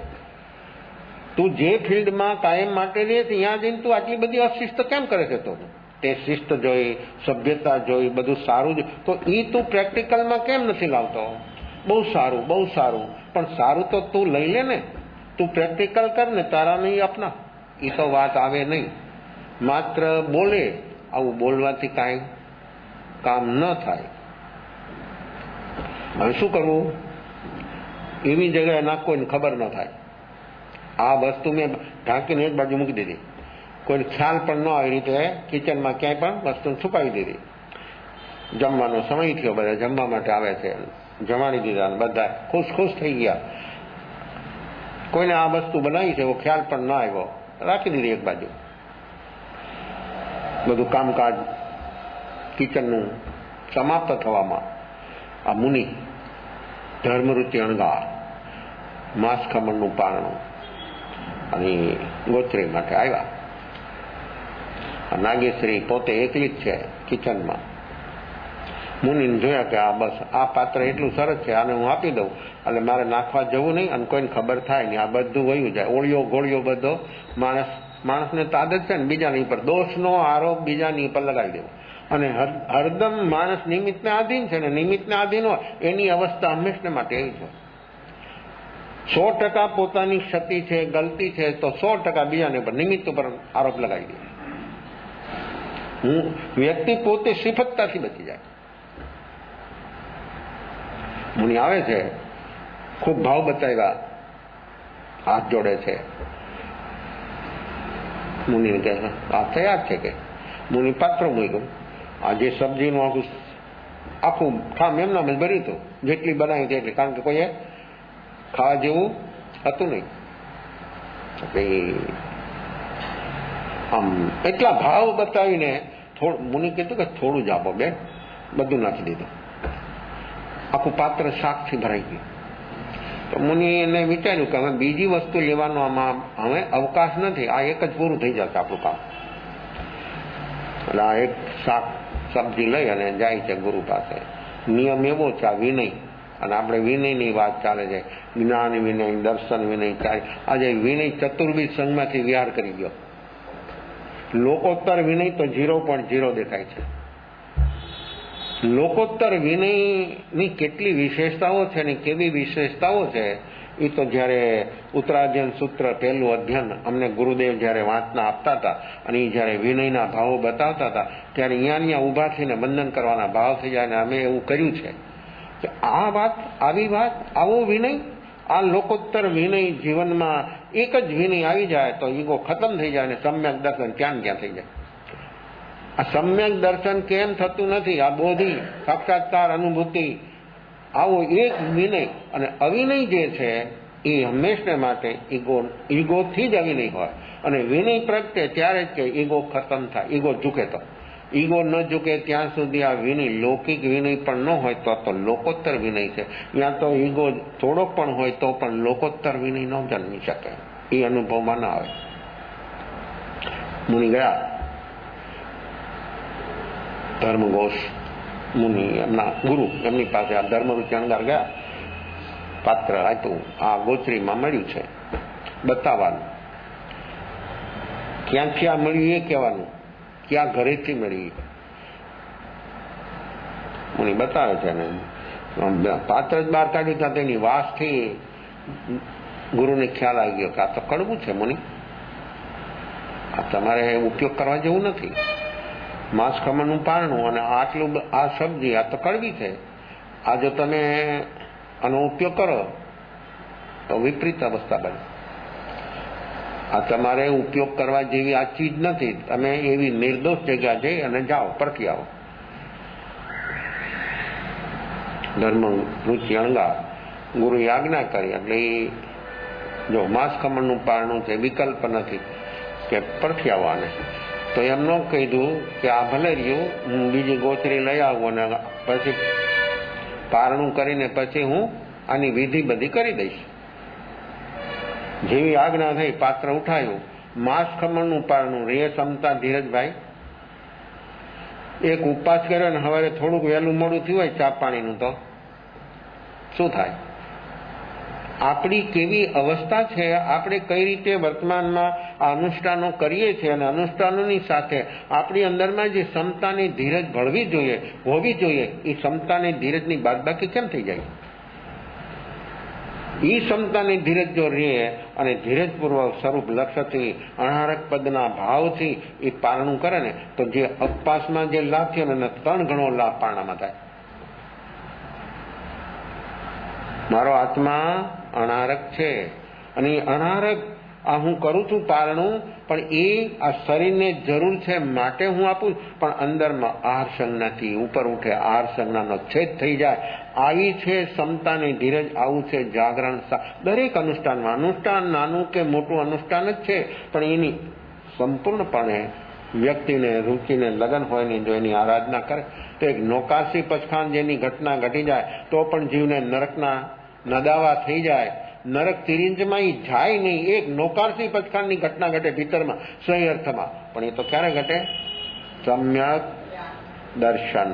તું જે ફિલ્ડમાં કાયમ માટે રહે છે ત્યાં જઈને તું આટલી બધી અશિસ્ત કેમ કરે છે? તો તે શિસ્ત જોઈ, સભ્યતા જોઈ, બધું સારું જ, તો એ તું પ્રેક્ટિકલમાં કેમ નથી લાવતો? બહુ સારું, બહુ સારું, પણ સારું તો તું લઈ લે ને, તું પ્રેક્ટિકલ કર ને, તારા નહીં અપના. એ તો વાત આવે નહીં. માત્ર બોલે, આવું બોલવાથી કાંઈ કામ ન થાય. હવે શું કરવું? એવી જગ્યાએ ના કોઈને ખબર ન થાય. આ વસ્તુ મેં ઢાંકીને એક બાજુ મૂકી દીધી, કોઈને ખ્યાલ પણ ન આવી રીતે કિચનમાં ક્યાંય પણ વસ્તુ છુપાવી દીધી. જમવાનો સમય થયો, બધા જમવા માટે આવે છે, જમાડી દીધા, બધા ખુશ ખુશ થઈ ગયા. કોઈને આ વસ્તુ બનાવી છે એવો ખ્યાલ પણ ન આવ્યો, રાખી દીધી એક બાજુ. બધું કામકાજ કિચનનું સમાપ્ત થવામાં આ મુનિ ધર્મવૃત્તિ અણગાર, માંસ ખમણનું પારણું અને ગોત્રી માટે આવ્યા. નાગેશ્રી પોતે એકલી જ છે કિચનમાં. મુનિને જોયા કે આ બસ આ પાત્ર એટલું સરસ છે, આને હું આપી દઉં એટલે મારે નાખવા જવું નહીં અને કોઈને ખબર થાય નહીં, આ બધું વયું જાય. ઓળિયો ગોળિયો બધો માણસને તો આદત છે ને બીજાની પર દોષનો આરોપ બીજાની પર લગાવી દેવો. અને હરદમ માણસ નિમિત્તને આધીન છે ને, નિમિત્તને આધીન હોય એની અવસ્થા હંમેશને માટે એવી છે. 100% પોતાની ક્ષતિ છે, ગલતી છે, તો 100% બીજાને પર નિમિત્ત ઉપર આરોપ લગાવી દે. વ્યક્તિ પોતે સિફતતાથી બચી જાય. મુનિ આવે છે, ખૂબ ભાવ બતાવ્યા, હાથ જોડે છે. મુનિને કહે આ તૈયાર છે કે? મુનિ પાત્ર મૂક્યું. આ જે સબ્જીનું આખું ઠામ એમના જ ભર્યું હતું, જેટલી બનાવી તેટલી, કારણ કે કોઈએ ખાવા જેવું હતું નહીં. આમ એટલા ભાવ બતાવીને મુનિ કીધું કે થોડું જ આપો બેન, બધું નાખી દીધું. આખું પાત્ર શાકથી ભરાઈ ગયું. તો મુનિને વિચાર્યું કે હવે બીજી વસ્તુ લેવાનો આમાં હવે અવકાશ નથી, આ એક જ પૂરું થઈ જશે આપણું કામ. એટલે આ એક શાક સબ્જી લઈ અને જાય છે ગુરુ પાસે. નિયમ એવો છે આ વિનય, અને આપણે વિનયની વાત ચાલે છે, જ્ઞાન વિનય, દર્શન વિનય ચાલે. આજે વિનય ચતુર્વિધ સંઘમાંથી વિહાર કરી ગયો. લોકોત્તર વિનય તો 0.0 દેખાય છે. લોકોત્તર વિનયની કેટલી વિશેષતાઓ છે ને કેવી વિશેષતાઓ છે એ તો જ્યારે ઉત્તરાધ્યયન સૂત્ર પહેલું અધ્યયન અમને ગુરુદેવ જ્યારે વાંચના આપતા હતા અને એ જ્યારે વિનયના ભાવો બતાવતા હતા ત્યારે અહીંયા ઊભા થઈને વંદન કરવાના ભાવ થઈ જાય. અને અમે એવું કર્યું છે કે આ વાત, આવી વાત, આવો વિનય, આ લોકોત્તર વિનય જીવનમાં એક જ વિનય આવી જાય તો ઈગો ખતમ થઈ જાય અને સમ્યક દર્શન ક્યાં ક્યાં થઈ જાય. આ સમ્યક દર્શન કેમ થતું નથી? આ બોધિ, સાક્ષાત્કાર, અનુભૂતિ, આવો એક વિનય. અને અવિનય જે છે એ હંમેશને માટે ઈગોથી જ અવિનય હોય. અને વિનય પ્રગટે ત્યારે જ કે ઈગો ખતમ થાય, ઈગો ઝૂકે. તો ઈગો ન ઝૂકે ત્યાં સુધી આ વિનય, લૌકિક વિનય પણ ન હોય તો લોકોત્તર વિનય છે. ત્યાં તો ઈગો થોડો પણ હોય તો પણ લોકોત્તર વિનય ન જન્મી શકે, એ અનુભવમાં ના આવે. મુનિ ગયા, ધર્મઘોષ મુનિ એમના ગુરુ એમની પાસે આ ધર્મવૃત્તિ અણગાર ગયા. પાત્ર આપ્યું, આ ગોચરીમાં મળ્યું છે, બતાવવાનું. ક્યાંથી આ મળ્યું એ કહેવાનું, ક્યાં ઘરેથી મળ્યું. મુનિ બતાવે છે ને પાત્ર જ બહાર કાઢ્યું ત્યાં તેની વાસથી ગુરુને ખ્યાલ આવી ગયો કે આ તો કડવું છે મુનિ, આ તમારે ઉપયોગ કરવા જેવું નથી. માંસ ખમણનું પારણું અને આટલું આ સબ્જી આ તો કડવી છે, આ જો તમે આનો ઉપયોગ કરો તો વિપરીત અવસ્થા બને. આ તમારે ઉપયોગ કરવા જેવી આ ચીજ નથી, તમે એવી નિર્દોષ જગ્યા જઈ અને જાઓ, પરખી આવો. ધર્મ રુચિ અણગા ગુરુએ આજ્ઞા કરી એટલે જો માંસ ખમણનું પારણું છે, વિકલ્પ નથી કે પરખી આવવાને, તો એમ ન કીધું કે આ ભલે રહ્યું, હું બીજી ગોચરી લઈ આવું અને પછી પારણું કરીને પછી હું આની વિધિ બધી કરી દઈશ. જેવી આજ્ઞા થઈ પાત્ર ઉઠાયું, માંસ ખમણનું પારણું રે ક્ષમતા ધીરજભાઈ એક ઉપવાસ કર્યો ને સવારે થોડુંક વહેલું મોડું થયું હોય ચા પાણીનું તો શું થાય? આપણી કેવી અવસ્થા છે, આપણે કઈ રીતે વર્તમાનમાં આ અનુષ્ઠાનો કરીએ છીએ અને અનુષ્ઠાનોની સાથે આપણી અંદરમાં જે ક્ષમતાની ધીરજ ભળવી જોઈએ, હોવી જોઈએ, એ ક્ષમતાની ધીરજની બાદબાકી કેમ થઈ જાય? એ ક્ષમતાની ધીરજ જો રહે અને ધીરજપૂર્વક સ્વરૂપ લક્ષ્યથી અણારક પદના ભાવથી એ પારણું કરે ને તો જે અપવાસમાં જે લાભ થયો ને 3 ગણો લાભ પારણામાં થાય. મારો આત્મા અણારક છે અને અણારક આ હું કરું છું પારણું, પણ એ આ શરીરને જરૂર છે માટે હું આપું, પણ અંદરમાં આહાર સંજ્ઞાથી ઉપર ઉઠે, આહાર સંજ્ઞાનો છેદ થઈ જાય. આવી છે ક્ષમતાની ધીરજ, આવું છે જાગરણ. દરેક અનુષ્ઠાનમાં, અનુષ્ઠાન નાનું કે મોટું અનુષ્ઠાન જ છે, પણ એની સંપૂર્ણપણે વ્યક્તિને રુચિને લગન હોય ને જો એની આરાધના કરે તો એક નોકાસી પચખાન જેની ઘટના ઘટી જાય તો પણ જીવને નરકના નદાવા થઈ જાય. નરક તિરિંજમાં જાય નહીં, એક નોકારસી પચખાનની ઘટના ઘટે ભીતરમાં સહી અર્થમાં, પણ એ તો ક્યારે ઘટે? સમ્યક દર્શન.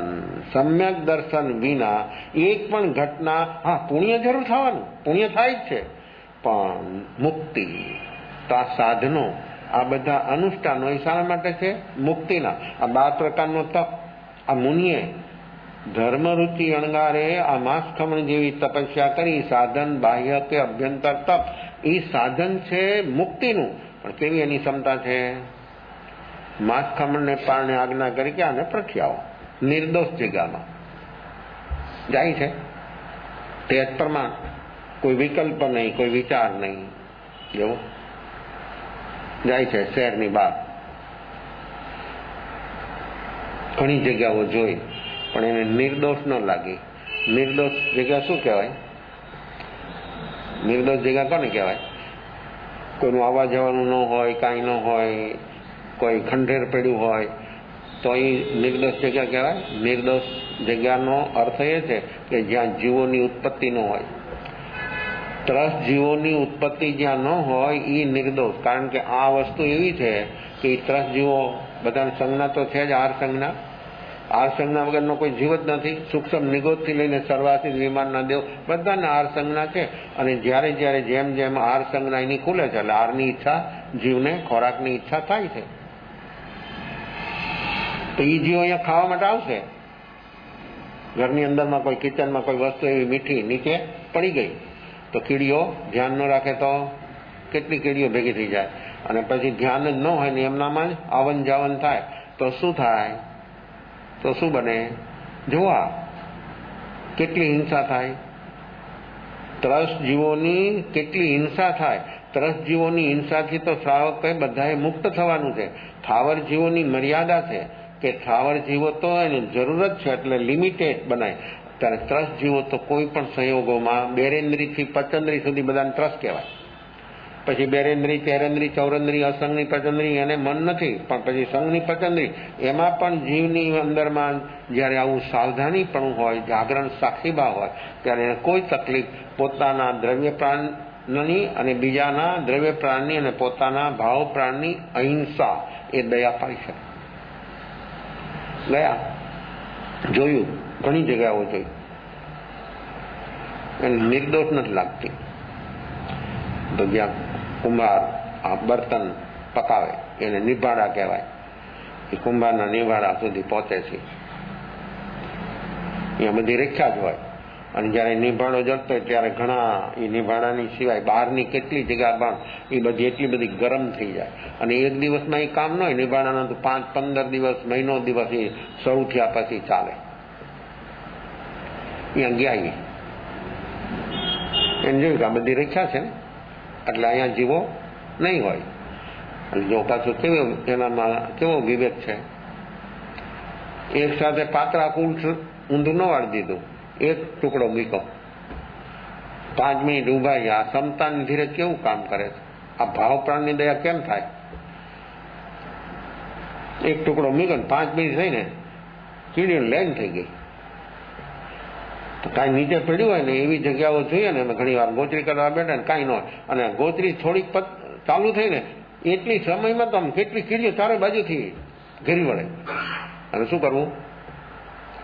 સમ્યક દર્શન વિના એક પણ ઘટના, હા પુણ્ય જરૂર થવાનું, પુણ્ય થાય જ છે, પણ મુક્તિ તો આ સાધનો, આ બધા અનુષ્ઠાનો એ શાના માટે છે? મુક્તિના. આ 12 પ્રકારનો તપ આ મુનિએ ધર્મરુચિ અણગારે આ માંસ ખમણ જેવી તપસ્યા કરી, સાધન બાહ્ય કે અભ્યંતર તપ, એ સાધન છે મુક્તિનું, પણ કેવી એની ક્ષમતા છે? માંસ ખમણને પારણે આજ્ઞા કરી કે આને પરખી આવો, નિર્દોષ જગ્યામાં જાય છે તે જ પ્રમાણ, કોઈ વિકલ્પ નહીં, કોઈ વિચાર નહીં, જેવો જાય છે શહેરની બહાર. ઘણી જગ્યાઓ જોઈ પણ એને નિર્દોષ ન લાગી. નિર્દોષ જગ્યા શું કહેવાય? નિર્દોષ જગ્યા કોને કહેવાય? કોઈનું આવવા જવાનું ન હોય, કાંઈ ન હોય, કોઈ ખંડેર પડ્યું હોય તો એ નિર્દોષ જગ્યા કહેવાય. નિર્દોષ જગ્યાનો અર્થ એ છે કે જ્યાં જીવોની ઉત્પત્તિ ન હોય, ત્રસ જીવોની ઉત્પત્તિ જ્યાં ન હોય એ નિર્દોષ. કારણ કે આ વસ્તુ એવી છે કે એ ત્રસ જીવો બધાની સંજ્ઞા તો છે જ, આહાર સંજ્ઞા. આહાર સંજ્ઞા વગરનો કોઈ જીવ જ નથી. સૂક્ષ્મ નિગોદથી લઈને સર્વાસી વિમાનના દેવ બધાના આહાર સંજ્ઞા છે. અને જ્યારે જ્યારે જેમ જેમ આહાર સંજ્ઞા એની ખુલે છે એટલે આહારની ઈચ્છા, જીવને ખોરાકની ઈચ્છા થાય છે, તો એ જીવો અહીંયા ખાવા માટે આવશે. ઘરની અંદરમાં કોઈ કિચનમાં કોઈ વસ્તુ એવી મીઠી નીચે પડી ગઈ તો કીડીઓ ધ્યાન ન રાખે તો કેટલી કીડીઓ ભેગી થઈ જાય, અને પછી ધ્યાન જ ન હોય ને એમનામાં જ આવન જાવન થાય તો શું થાય? તો શું બને? જોવા કેટલી હિંસા થાય, ત્રસ જીવોની કેટલી હિંસા થાય. ત્રસ જીવોની હિંસાથી તો શ્રાવક કઈ બધાએ મુક્ત થવાનું છે. થાવર જીવોની મર્યાદા છે કે થાવર જીવો તો એની જરૂરત છે એટલે લિમિટેડ બનાય. ત્યારે ત્રસ જીવો તો કોઈ પણ સંયોગોમાં બેરેન્દ્રીથી પચંદ્રી સુધી બધાને ત્રસ કહેવાય. પછી બેરેન્દ્રી, તેરેન્દ્રી, ચૌરંદ્રી, અસંગની પચંદ્રી એને મન નથી, પણ પછી સંઘની પચંદ્રી, એમાં પણ જીવની અંદરમાં જ્યારે આવું સાવધાનીપણું હોય, જાગરણ સાક્ષીભાવ હોય, ત્યારે એને કોઈ તકલીફ પોતાના દ્રવ્ય પ્રાણની અને બીજાના દ્રવ્ય પ્રાણની અને પોતાના ભાવ પ્રાણની અહિંસા એ દયા પાડી શકે. ગયા જોયું, ઘણી જગ્યાઓ જોઈ, એને નિર્દોષ નથી લાગતી. તો જ્યાં કુંભાર આ બર્તન પકાવે એને નિભાડા કહેવાય. એ કુંભારના નિભાડા સુધી પહોંચે છે, અહીંયા બધી રેખા જ હોય. અને જ્યારે નિભાણો જડતો હોય ત્યારે ઘણા એ નિભાણાની સિવાય બહારની કેટલી જગ્યા પણ એ બધી એટલી બધી ગરમ થઈ જાય અને એક દિવસમાં એ કામ ન હોય. નિભાણાના તો 5-15 દિવસ, મહિનો દિવસ એ શરૂ થયા પછી ચાલે. અહીંયા ગયા એને જોયું કે આ બધી રેખા છે ને એટલે અહીંયા જીવો નહીં હોય. અને જો પાછું એનામાં કેવો વિવેક છે. એક સાથે પાત્રા કુલ ઊંધું ન વાળી દીધું, એક ટુકડો મૂક્યો, 5 મિનિટ ઉભા રહ્યા. આ સમતાની ધીરે કેવું કામ કરે છે. આ ભાવ પ્રાણની દયા કેમ થાય? એક ટુકડો મૂક્યો ને 5 મિનિટ થઈને કીડીઓ લેન થઈ ગઈ. તો કાંઈ નીચે પડ્યું હોય ને એવી જગ્યાઓ જોઈએ ને, અમે ઘણી વાર ગોચરી કરવા બેઠા ને કાંઈ ન હોય, અને ગોચરી થોડીક ચાલુ થઈ ને એટલી સમયમાં તો આમ કેટલી કીડીઓ ચારે બાજુથી ઘેરી વળે. અને શું કરવું?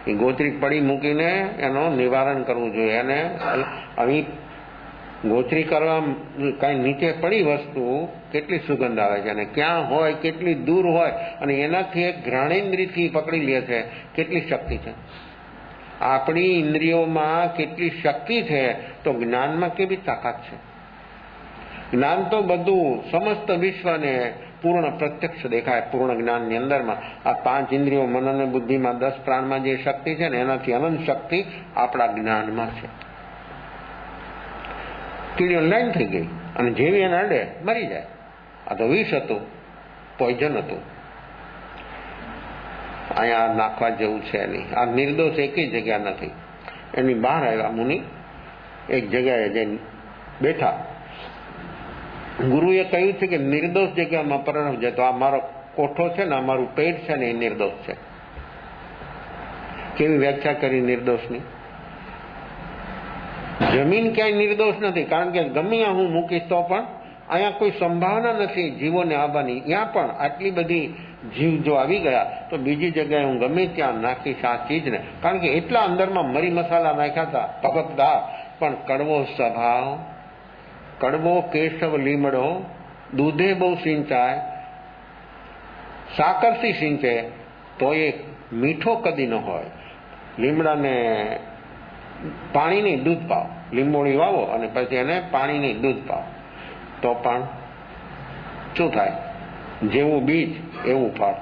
એ ગોચરી પડી મૂકીને એનું નિવારણ કરવું જોઈએ. એને અહીં ગોચરી કરવા કાંઈ નીચે પડી વસ્તુ કેટલી સુગંધ આવે છે અને ક્યાં હોય, કેટલી દૂર હોય, અને એનાથી એક ઘ્રાણેન્દ્રિયથી પકડી લે છે. કેટલી શક્તિ છે આપણી ઇન્દ્રિયોમાં, કેટલી શક્તિ છે. તો જ્ઞાનમાં કેવી તાકાત છે. જ્ઞાન તો બધું સમસ્ત વિશ્વને પૂર્ણ પ્રત્યક્ષ દેખાય. પૂર્ણ જ્ઞાનની અંદરમાં આ 5 ઇન્દ્રિયો, મન અને બુદ્ધિમાં, 10 પ્રાણમાં જે શક્તિ છે ને એનાથી અનંત શક્તિ આપણા જ્ઞાનમાં છે. કીડીઓ લાઈન થઈ ગઈ અને જેવી એને અડે મરી જાય. આ તો વિષ હતું, પોઈઝન હતું. અહીંયા નાખવા જેવું છે નહીં. આ નિર્દોષ એકેય જગ્યા નથી. એની બહાર આવ્યા મુનિ, એક જગ્યાએ જઈને બેઠા. ગુરુએ કહ્યું છે કે નિર્દોષ જગ્યામાં પરણવજે. તો આ મારો કોઠો છે ને, આ મારું પેટ છે ને, એ નિર્દોષ છે. કેવી વ્યાખ્યા કરી નિર્દોષની. જમીન ક્યાંય નિર્દોષ નથી, કારણ કે ગમે ત્યાં હું મૂકીશ તો પણ અહીંયા કોઈ સંભાવના નથી જીવોને આવવાની. ત્યાં પણ આટલી બધી જીવ જો આવી ગયા તો બીજી જગ્યાએ હું ગમે ત્યાં નાખીશ આ ચીજને. કારણ કે એટલા અંદરમાં મરી મસાલા નાખ્યા હતા ભગતદા, પણ કડવો સ્વભાવ, કડવો કેશવ લીમડો, દૂધે બહુ સિંચાય, સાકરથી સિંચે તો એ મીઠો કદી ન હોય. લીમડાને પાણી નહીં દૂધ પાવ, લીંબોળી વાવો અને પછી એને પાણી નહીં દૂધ પાવ તો પણ શું થાય? જેવું બીજ એવું ફળ.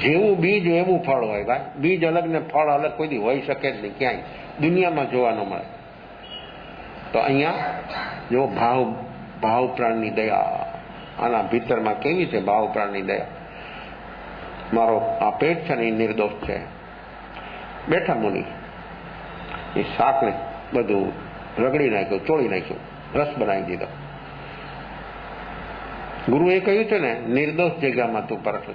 જેવું બીજ એવું ફળ હોય ભાઈ. બીજ અલગ ને ફળ અલગ કોઈ દી હોઈ શકે જ નહીં, ક્યાંય દુનિયામાં જોવા ન મળે. તો અહીંયા જો ભાવ પ્રાણની દયા આના ભીતરમાં કેવી છે. ભાવ પ્રાણની દયા. મારો આ પેટ છે ને એ નિર્દોષ છે. બેઠા મુનિ એ શાકને બધું રગડી નાખ્યું, ચોળી નાખ્યું, રસ બનાવી દીધો. ગુરુએ કહ્યું છે ને નિર્દોષ જગ્યામાં તું પરત.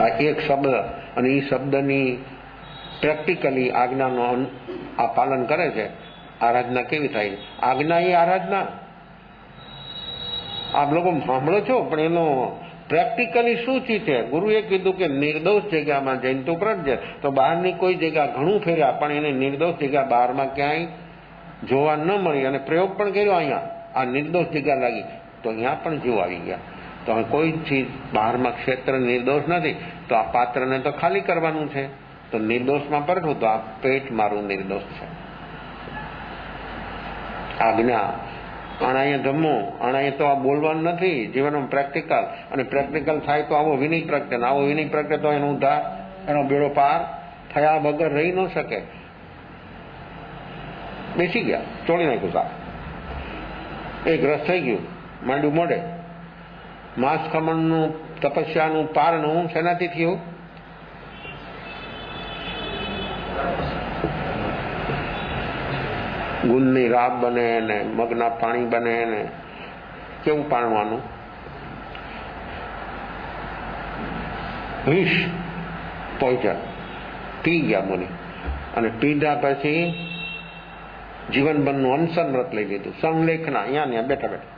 આ એક શબ્દ, અને એ શબ્દની પ્રેક્ટિકલી આજ્ઞાનો આ પાલન કરે છે. આરાધના કેવી થાય? આજ્ઞા એ આરાધના. આપ લોકો સાંભળો છો, પણ એનો પ્રેક્ટિકલી શું ચીજ છે? ગુરુએ કીધું કે નિર્દોષ જગ્યામાં જઈને તું પ્રગટજે. તો બહારની કોઈ જગ્યા ઘણું ફેર્યા, પણ એને નિર્દોષ જગ્યા બહારમાં ક્યાંય જોવા ન મળી. અને પ્રયોગ પણ કર્યો અહીંયા, આ નિર્દોષ જગ્યા લાગી તો અહીંયા પણ જીવ આવી ગયા. તો હવે કોઈ ચીજ બહારમાં ક્ષેત્ર નિર્દોષ નથી, તો આ પાત્રને તો ખાલી કરવાનું છે. તો નિર્દોષમાં પરખું તો આ પેટ મારું નિર્દોષ છે. આજ્ઞા આણાએ જમવું, આણાએ તો આ બોલવાનું નથી. જીવનમાં પ્રેક્ટિકલ, અને પ્રેક્ટિકલ થાય તો આવો વિનય પ્રગટે. આવો વિનય પ્રગટે તો એનો ઉદ્ધાર, એનો બેડો પાર થયા વગર રહી ન શકે. બેસી ગયા, ચોળી નાખ્યું શાક, એક રસ થઈ ગયું, માંડ્યું મોઢે. માંસ ખમણનું, તપસ્યાનું, પારનું શેનાથી થયું? ગુંદની રાબ બને ને મગના પાણી બને ને કેવું પાણવાનું? વિષ, પોઈઝન. પી ગયા મુનિ, અને પીધા પછી જીવનભરનું અનશન વ્રત લઈ લીધું. સંલેખના અહીંયા બેઠા બેઠા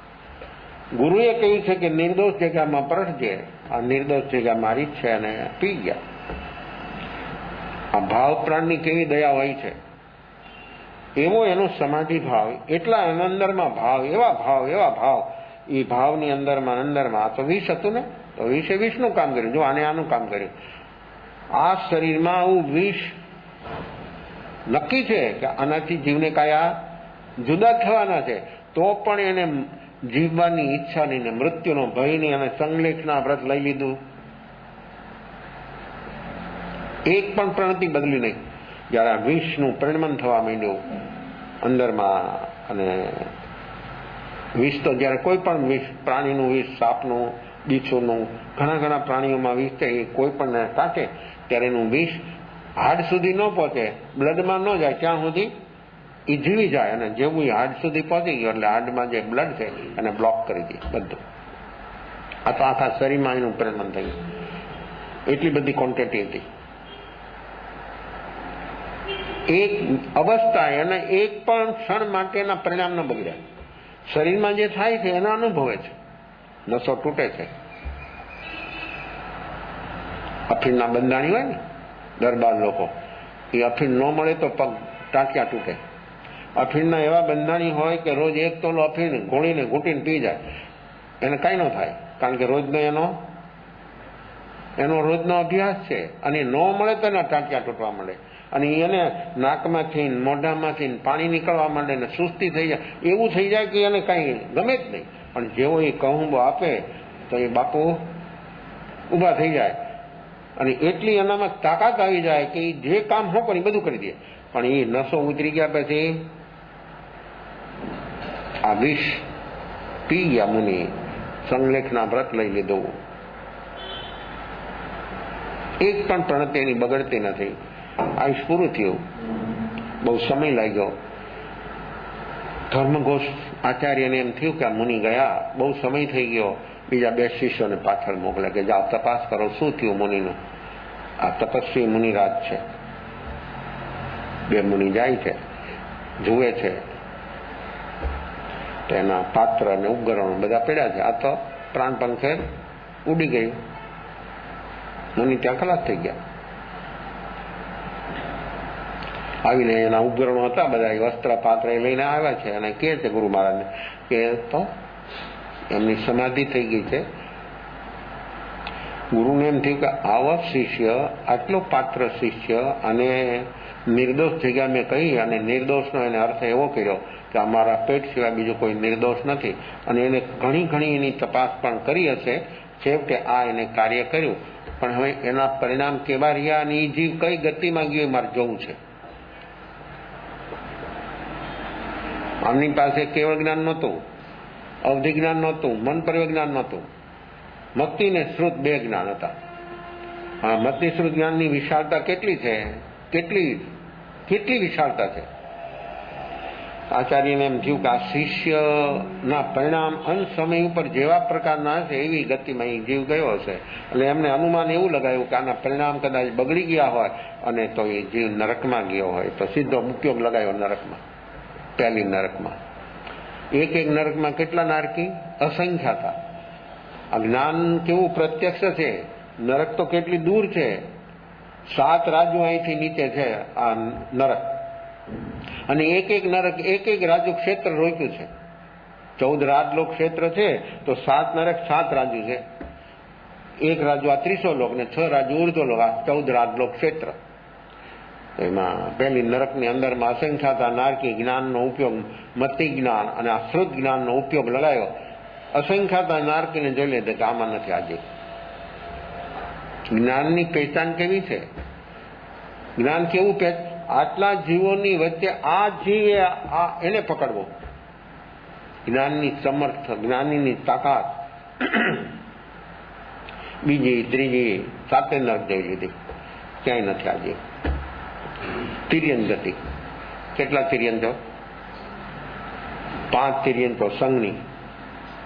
ગુરુએ કહ્યું છે કે નિર્દોષ જગ્યામાં પરખજે. આ નિર્દોષ જગ્યા મારી જ છે, અને પી ગયા. આ ભાવ પ્રાણની કેવી દયા હોય છે, એવો એનો સમાધિ ભાવ. એટલા એના અંદરમાં ભાવ, એવા ભાવ. એ ભાવની અંદરમાં આ તો વિષ હતું ને, તો વિષે વિષનું કામ કર્યું. જો આને આનું કામ કર્યું. આ શરીરમાં આવું વિષ નક્કી છે કે આનાથી જીવને કાયા જુદા થવાના છે, તો પણ એને જીવવાની ઈચ્છાની ને મૃત્યુનો ભયની અને સંલેખના વ્રત લઈ લીધું. એક પણ પ્રવૃત્તિ બદલી નહીં. જયારે આ વિષનું પરિણમન થવા માંડ્યું અંદરમાં, અને વિષ તો જયારે કોઈ પણ વિષ, પ્રાણીનું વિષ, સાપનું, બીછુનું, ઘણા પ્રાણીઓમાં વિષ છે, એ કોઈ પણ કાઢે ત્યારે એનું વિષ હાડ સુધી ન પહોંચે, બ્લડમાં ન જાય ત્યાં સુધી એ જીવી જાય. અને જેવું એ હાડ સુધી પહોંચી ગયો એટલે હાડમાં જે બ્લડ છે એને બ્લોક કરી દે બધું. આ તો આખા શરીરમાં એનું પરિણમન થયું. એટલી બધી ક્વોન્ટિટી હતી. એક અવસ્થા અને એક પણ ક્ષણ માટેના પરિણામ ન બગડ્યા. શરીરમાં જે થાય છે એના અનુભવે છે. નસો તૂટે છે. અફીણના બંધાણી હોય ને દરબાર લોકો, એ અફીણ ન મળે તો પગ ટાંટિયા તૂટે. અફીણના એવા બંધાણી હોય કે રોજ એક તોલો અફીણ ઘોળીને ઘૂંટીને પી જાય, એને કઈ ન થાય, કારણ કે રોજનો એનો રોજનો અભ્યાસ છે. અને ન મળે તો એના ટાંટિયા તૂટવા મળે, અને એને નાકમાંથી મોઢામાંથી પાણી નીકળવા માંડે ને સુસ્તી થઈ જાય. એવું થઈ જાય કે એને કઈ ગમે જ નહીં. પણ જેવો એ કહુંબો આપે તો એ બાપુ ઉભા થઈ જાય, અને એટલી એનામાં તાકાત આવી જાય કે એ જે કામ હો પણ એ બધું કરી દે. પણ એ નસો ઉતરી ગયા પછી આ વિષ પી ગયા મુનિ, સંલેખના વ્રત લઈ લીધું. એક પણ પ્રણતિ એની બગડતી નથી. આયુષ પૂરું થયું, બહુ સમય લાગ્યો. ધર્મઘોષ આચાર્યને એમ થયું કે આ મુનિ ગયા, બહુ સમય થઈ ગયો. બીજા 2 શિષ્યોને પાછળ મોકલે કે જાઓ તપાસ કરો શું થયું મુનિનું. આ તપસ્વી મુનિરાજ છે. 2 મુનિ જાય છે, જુએ છે, તેના પાત્ર અને ઉપકરણો બધા પડ્યા છે. આ તો પ્રાણ પંખે ઉડી ગયું. મુનિ ત્યાં ખલાસ થઈ ગયા. આવીને એના ઉપકરણો હતા બધા, વસ્ત્ર પાત્ર લઈને આવ્યા છે, અને કહે છે ગુરુ મહારાજને કે તો એમની સમાધિ થઈ ગઈ છે. ગુરુને એમ થયું કે આવા શિષ્ય, આટલો પાત્ર શિષ્ય, અને નિર્દોષ જગ્યા મેં કહી, અને નિર્દોષનો એને અર્થ એવો કર્યો કે અમારા પેટ સિવાય બીજું કોઈ નિર્દોષ નથી. અને એને ઘણી એની તપાસ પણ કરી હશે, છેવટે આ એને કાર્ય કર્યું. પણ હવે એના પરિણામ કેવા રહ્યા અને એ જીવ કઈ ગતિમાં ગયો એ મારે જોવું છે. આમની પાસે કેવળ જ્ઞાન નહોતું, અવધિ જ્ઞાન નહોતું, મન પરિજ્ઞાન નહોતું. મક્તિ ને શ્રુત 2 જ્ઞાન હતા. હા, મક્તિ શ્રુત જ્ઞાનની વિશાળતા કેટલી છે, કેટલી વિશાળતા છે. આચાર્યને એમ થયું કે આ શિષ્યના પરિણામ અંત સમય ઉપર જેવા પ્રકારના હશે એવી ગતિમાં એ જીવ ગયો હશે. એટલે એમને અનુમાન એવું લગાવ્યું કે આના પરિણામ કદાચ બગડી ગયા હોય અને તો એ જીવ નરકમાં ગયો હોય, તો સીધો ઉપયોગ લગાવ્યો નરકમાં. પહેલી નરકમાં એક નરકમાં કેટલા નારકી? અસંખ્ય હતા. આ જ્ઞાન કેવું પ્રત્યક્ષ છે, નરક તો કેટલી દૂર છે. 7 રાજ્યો અહીંથી નીચે છે આ નરક, અને એક નરક એક રાજ્ય ક્ષેત્ર રોક્યું છે. 14 રાજલોક ક્ષેત્ર છે તો 7 નરક 7 રાજ્યો છે. એક રાજ્ય આ 300 લોક ને 6 રાજ્ય ઉર્ધ્વ લોક, આ 14 રાજલોક ક્ષેત્ર. એમાં પહેલી નરકની અંદરમાં અસંખ્યાતા નારકી જ્ઞાનનો ઉપયોગ, મતિ જ્ઞાન અને આ શ્રુત જ્ઞાનનો ઉપયોગ લગાવ્યો. અસંખ્યાતા નારકીને જોઈ લે કે આમાં નથી. આજે જ્ઞાનની પહેચાન કેવી છે, જ્ઞાન કેવું આટલા જીવોની વચ્ચે આ જીવે એને પકડવો. જ્ઞાનની સમર્થ, જ્ઞાનીની તાકાત બીજી, ત્રીજી, 7 નરક જોઈ લીધી, ક્યાંય નથી આજે. તિર્યન ગતિ, કેટલા તિર્યન છો? 5 તિર્યન તો સંઘની,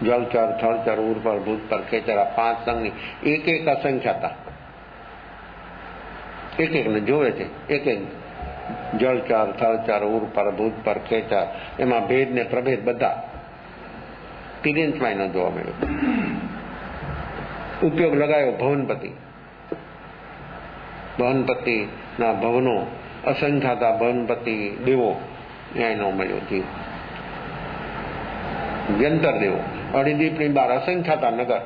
જલચર, થળચર, ઉર્પર, ભૂતપર, ખેચર, આ 5 સંઘની એક અસંખ્યાતા. એક ને જોવે છે, એક જળચર, થળચર, ઉર્પર, ભૂતપર, ખેચર, એમાં ભેદ ને પ્રભેદ બધા તિર્યંશમાં ન જોવા મળ્યો. ઉપયોગ લગાવ્યો ભવનપતિ ના ભવનો, અસંખ્યાતા ભવનપતિ દેવો, ન્યાય ન મળ્યો જીવ. વ્યંતર દેવો, અડીદીપની 12 અસંખ્યાતા નગર,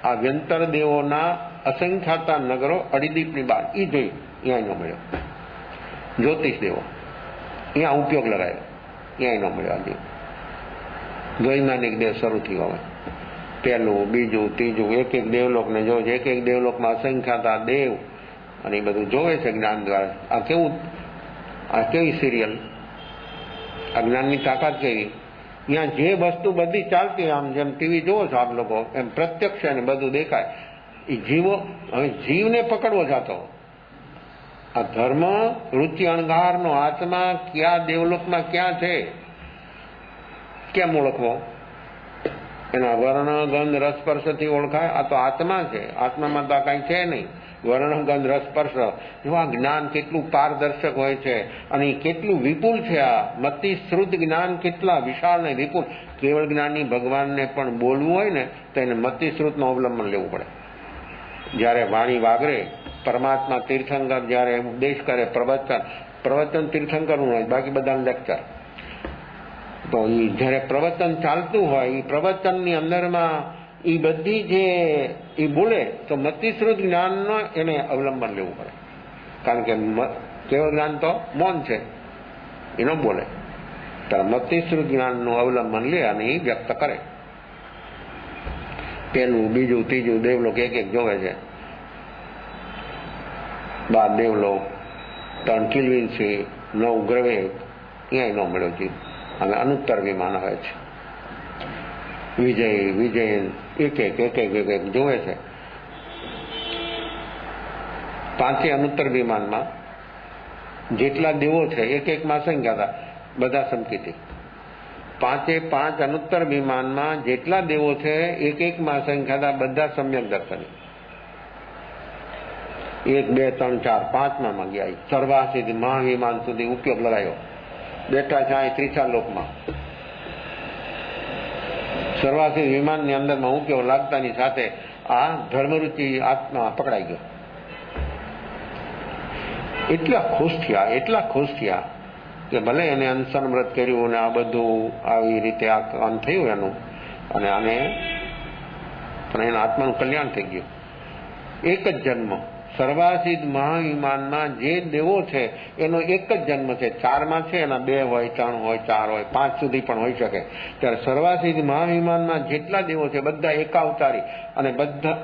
આ વ્યંતર દેવોના અસંખ્યાતા નગરો, અડીદીપની 12 એ જોયું, ન્યાય ન મળ્યો. જ્યોતિષ દેવો, ત્યાં ઉપયોગ લગાવ્યો, ક્યાંય ન મળ્યો. આજે દ્વૈમાનિક દેવ શરૂ થયો. હવે પહેલું, બીજું, ત્રીજું, એક એક દેવલોકને જોવે છે. એક એક દેવલોકમાં અસંખ્યાતા દેવ અને એ બધું જોવે છે જ્ઞાન દ્વારા. આ કેવી સિરિયલ, આ જ્ઞાનની તાકાત કેવી. ત્યાં જે વસ્તુ બધી ચાલતી હોય, આમ જેમ ટીવી જોવો છો આપ લોકો, એમ પ્રત્યક્ષ અને બધું દેખાય. એ જીવો, હવે જીવને પકડવો જાતો. આ ધર્મ રુચિ અણગારનો આત્મા ક્યાં દેવલોકમાં ક્યાં છે, કેમ ઓળખવો? એના વર્ણ ગંધ રસ સ્પર્શથી ઓળખાય. આ તો આત્મા છે, આત્મામાં તો આ કાંઈ છે નહીં. વર્ણ ગંધ રસ સ્પર્શ, જો આ જ્ઞાન કેટલું પારદર્શક હોય છે અને કેટલું વિપુલ છે. આ મતિ શ્રુત જ્ઞાન કેટલા વિશાળ ને વિપુલ. કેવળ જ્ઞાની ભગવાનને પણ બોલવું હોય ને તો એને મતિ શ્રુતનું અવલંબન લેવું પડે. જ્યારે વાણી વાગરે, પરમાત્મા તીર્થંકર જ્યારે ઉપદેશ કરે, પ્રવચન તીર્થંકરનું હોય, બાકી બધા લેક્ચર. તો એ જયારે પ્રવચન ચાલતું હોય, એ પ્રવચનની અંદરમાં એ બધી જે એ બોલે તો મતિશ્રુત જ્ઞાનનો એને અવલંબન લેવું પડે. કારણ કે કેવળ જ્ઞાન તો મૌન છે, એ ન બોલે. તો મતિશ્રુત જ્ઞાનનું અવલંબન લે અને એ વ્યક્ત કરે. પેલું, બીજું, ત્રીજું દેવલોક એક એક જોવે છે. 12 દેવલોક, 3 કિલ્વિનસી, 9 ગ્રહે, ક્યાંય ન મળ્યો છે. અને અનુત્તર વિમાન આવે છે. વિજય એક એક જોવે છે. 5 અનુત્તર વિમાનમાં જેટલા દેવો છે, એક એકમાં સંખ્યા બધા સમકીતી. 5 અનુત્તર વિમાનમાં જેટલા દેવો છે, એક એકમાં સંખ્યા બધા સમ્યક દર્શની. 1, 2, 3, 4, 5માં ગયા. સર્વાસિદ્ધ મહાવિમાન સુધી ઉપયોગ લગાયો. બેઠા છે અહીં ત્રીજા લોકમાં. સર્વાસિદ્ધ વિમાનની અંદરમાં ઉપયોગ લાગતાની સાથે આ ધર્મરુચિ આત્મા પકડાઈ ગયો. એટલા ખુશ થયા કે ભલે એને અનશન વ્રત કર્યું અને આ બધું આવી રીતે આ કામ થયું એનું, અને આને પણ એના આત્માનું કલ્યાણ થઈ ગયું. એક જ જન્મ સર્વાસિદ્ધ મહાવિમાનમાં જે દેવો છે એનો એક જ જન્મ છે. 4માં છે એના 2 હોય, 3 હોય, 4 હોય, 5 સુધી પણ હોઈ શકે. ત્યારે સર્વાસિદ્ધ મહાવિમાનમાં જેટલા દેવો છે બધા એકાવતારી અને બધા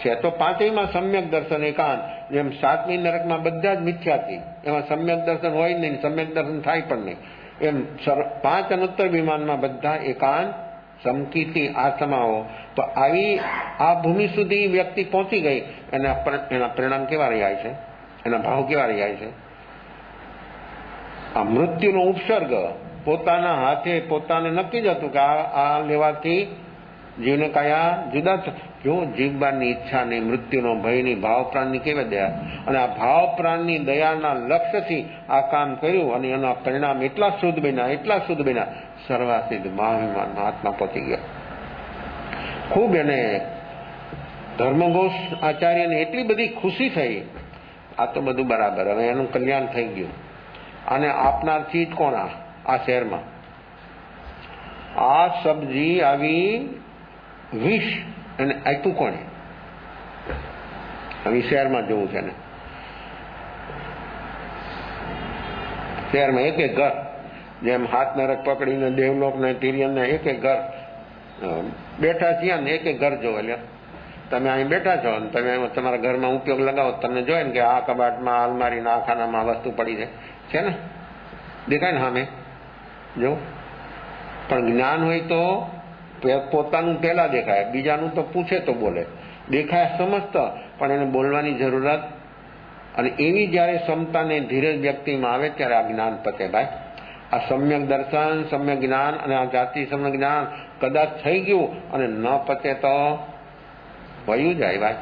છે. તો 5માં સમ્યક દર્શન એકાંત, જેમ 7મી નરકમાં બધા જ મિથ્યાથી, એમાં સમ્યક દર્શન હોય નહીં, સમ્યક દર્શન થાય પણ નહીં. એમ 5 અનુત્તર વિમાનમાં બધા એકાંત સમકીતી આત્માઓ. તો આવી આ ભૂમિ સુધી વ્યક્તિ પહોંચી ગઈ. એના પરિણામ કેવા રહ્યા છે, એના ભાવ કેવા રહ્યા છે? આ મૃત્યુનો ઉપસર્ગ પોતાના હાથે પોતાને નક્કી જ હતું કે આ લેવાથી જીવને કયા જુદા. જો જીવવાની ઈચ્છા નહીં, મૃત્યુનો ભયની, ભાવ પ્રાણની કેવી દયા. અને આ ભાવ પ્રાણની દયાના લક્ષ્યથી આ કામ કર્યું અને એના પરિણામ એટલા શુદ્ધ બન્યા. સર્વાસિદ્ધ મહાવિમાનમાં આત્મા પહોંચી ગયા. ખૂબ એને ધર્મઘોષ આચાર્યને એટલી બધી ખુશી થઈ. આ તો બધું બરાબર, હવે એનું કલ્યાણ થઈ ગયું. અને આપનાર ચીજ કોણ? આ શહેરમાં આ સબ્જી આવી વિષ એને આપ્યું કોણે? હવે શહેરમાં જવું છે ને, શહેરમાં એક ઘર, જેમ હાથ નરક પકડીને દેવલોક ને તિર્યન ને એક ઘર બેઠા છીએ ને, એક ઘર જોવે. લે તમે અહીં બેઠા છો ને તમે તમારા ઘરમાં ઉપયોગ લગાવો, તમને જોઈએ ને કે આ કબાટમાં, અલમારીના આ ખાનામાં વસ્તુ પડી છે ને, દેખાય ને સામે જો. પણ જ્ઞાન હોય તો પોતાનું પહેલા દેખાય, બીજાનું તો પૂછે તો બોલે. દેખાય સમજતો, પણ એને બોલવાની જરૂરત. અને એવી જયારે ક્ષમતા ને ધીરજ વ્યક્તિમાં આવે ત્યારે આ જ્ઞાન પતે. ભાઈ આ સમ્યક દર્શન, સમ્યક જ્ઞાન અને આ જાતિ સમ્યક જ્ઞાન કદાચ થઈ ગયું અને ન પતે તો વયું જાય. ભાઈ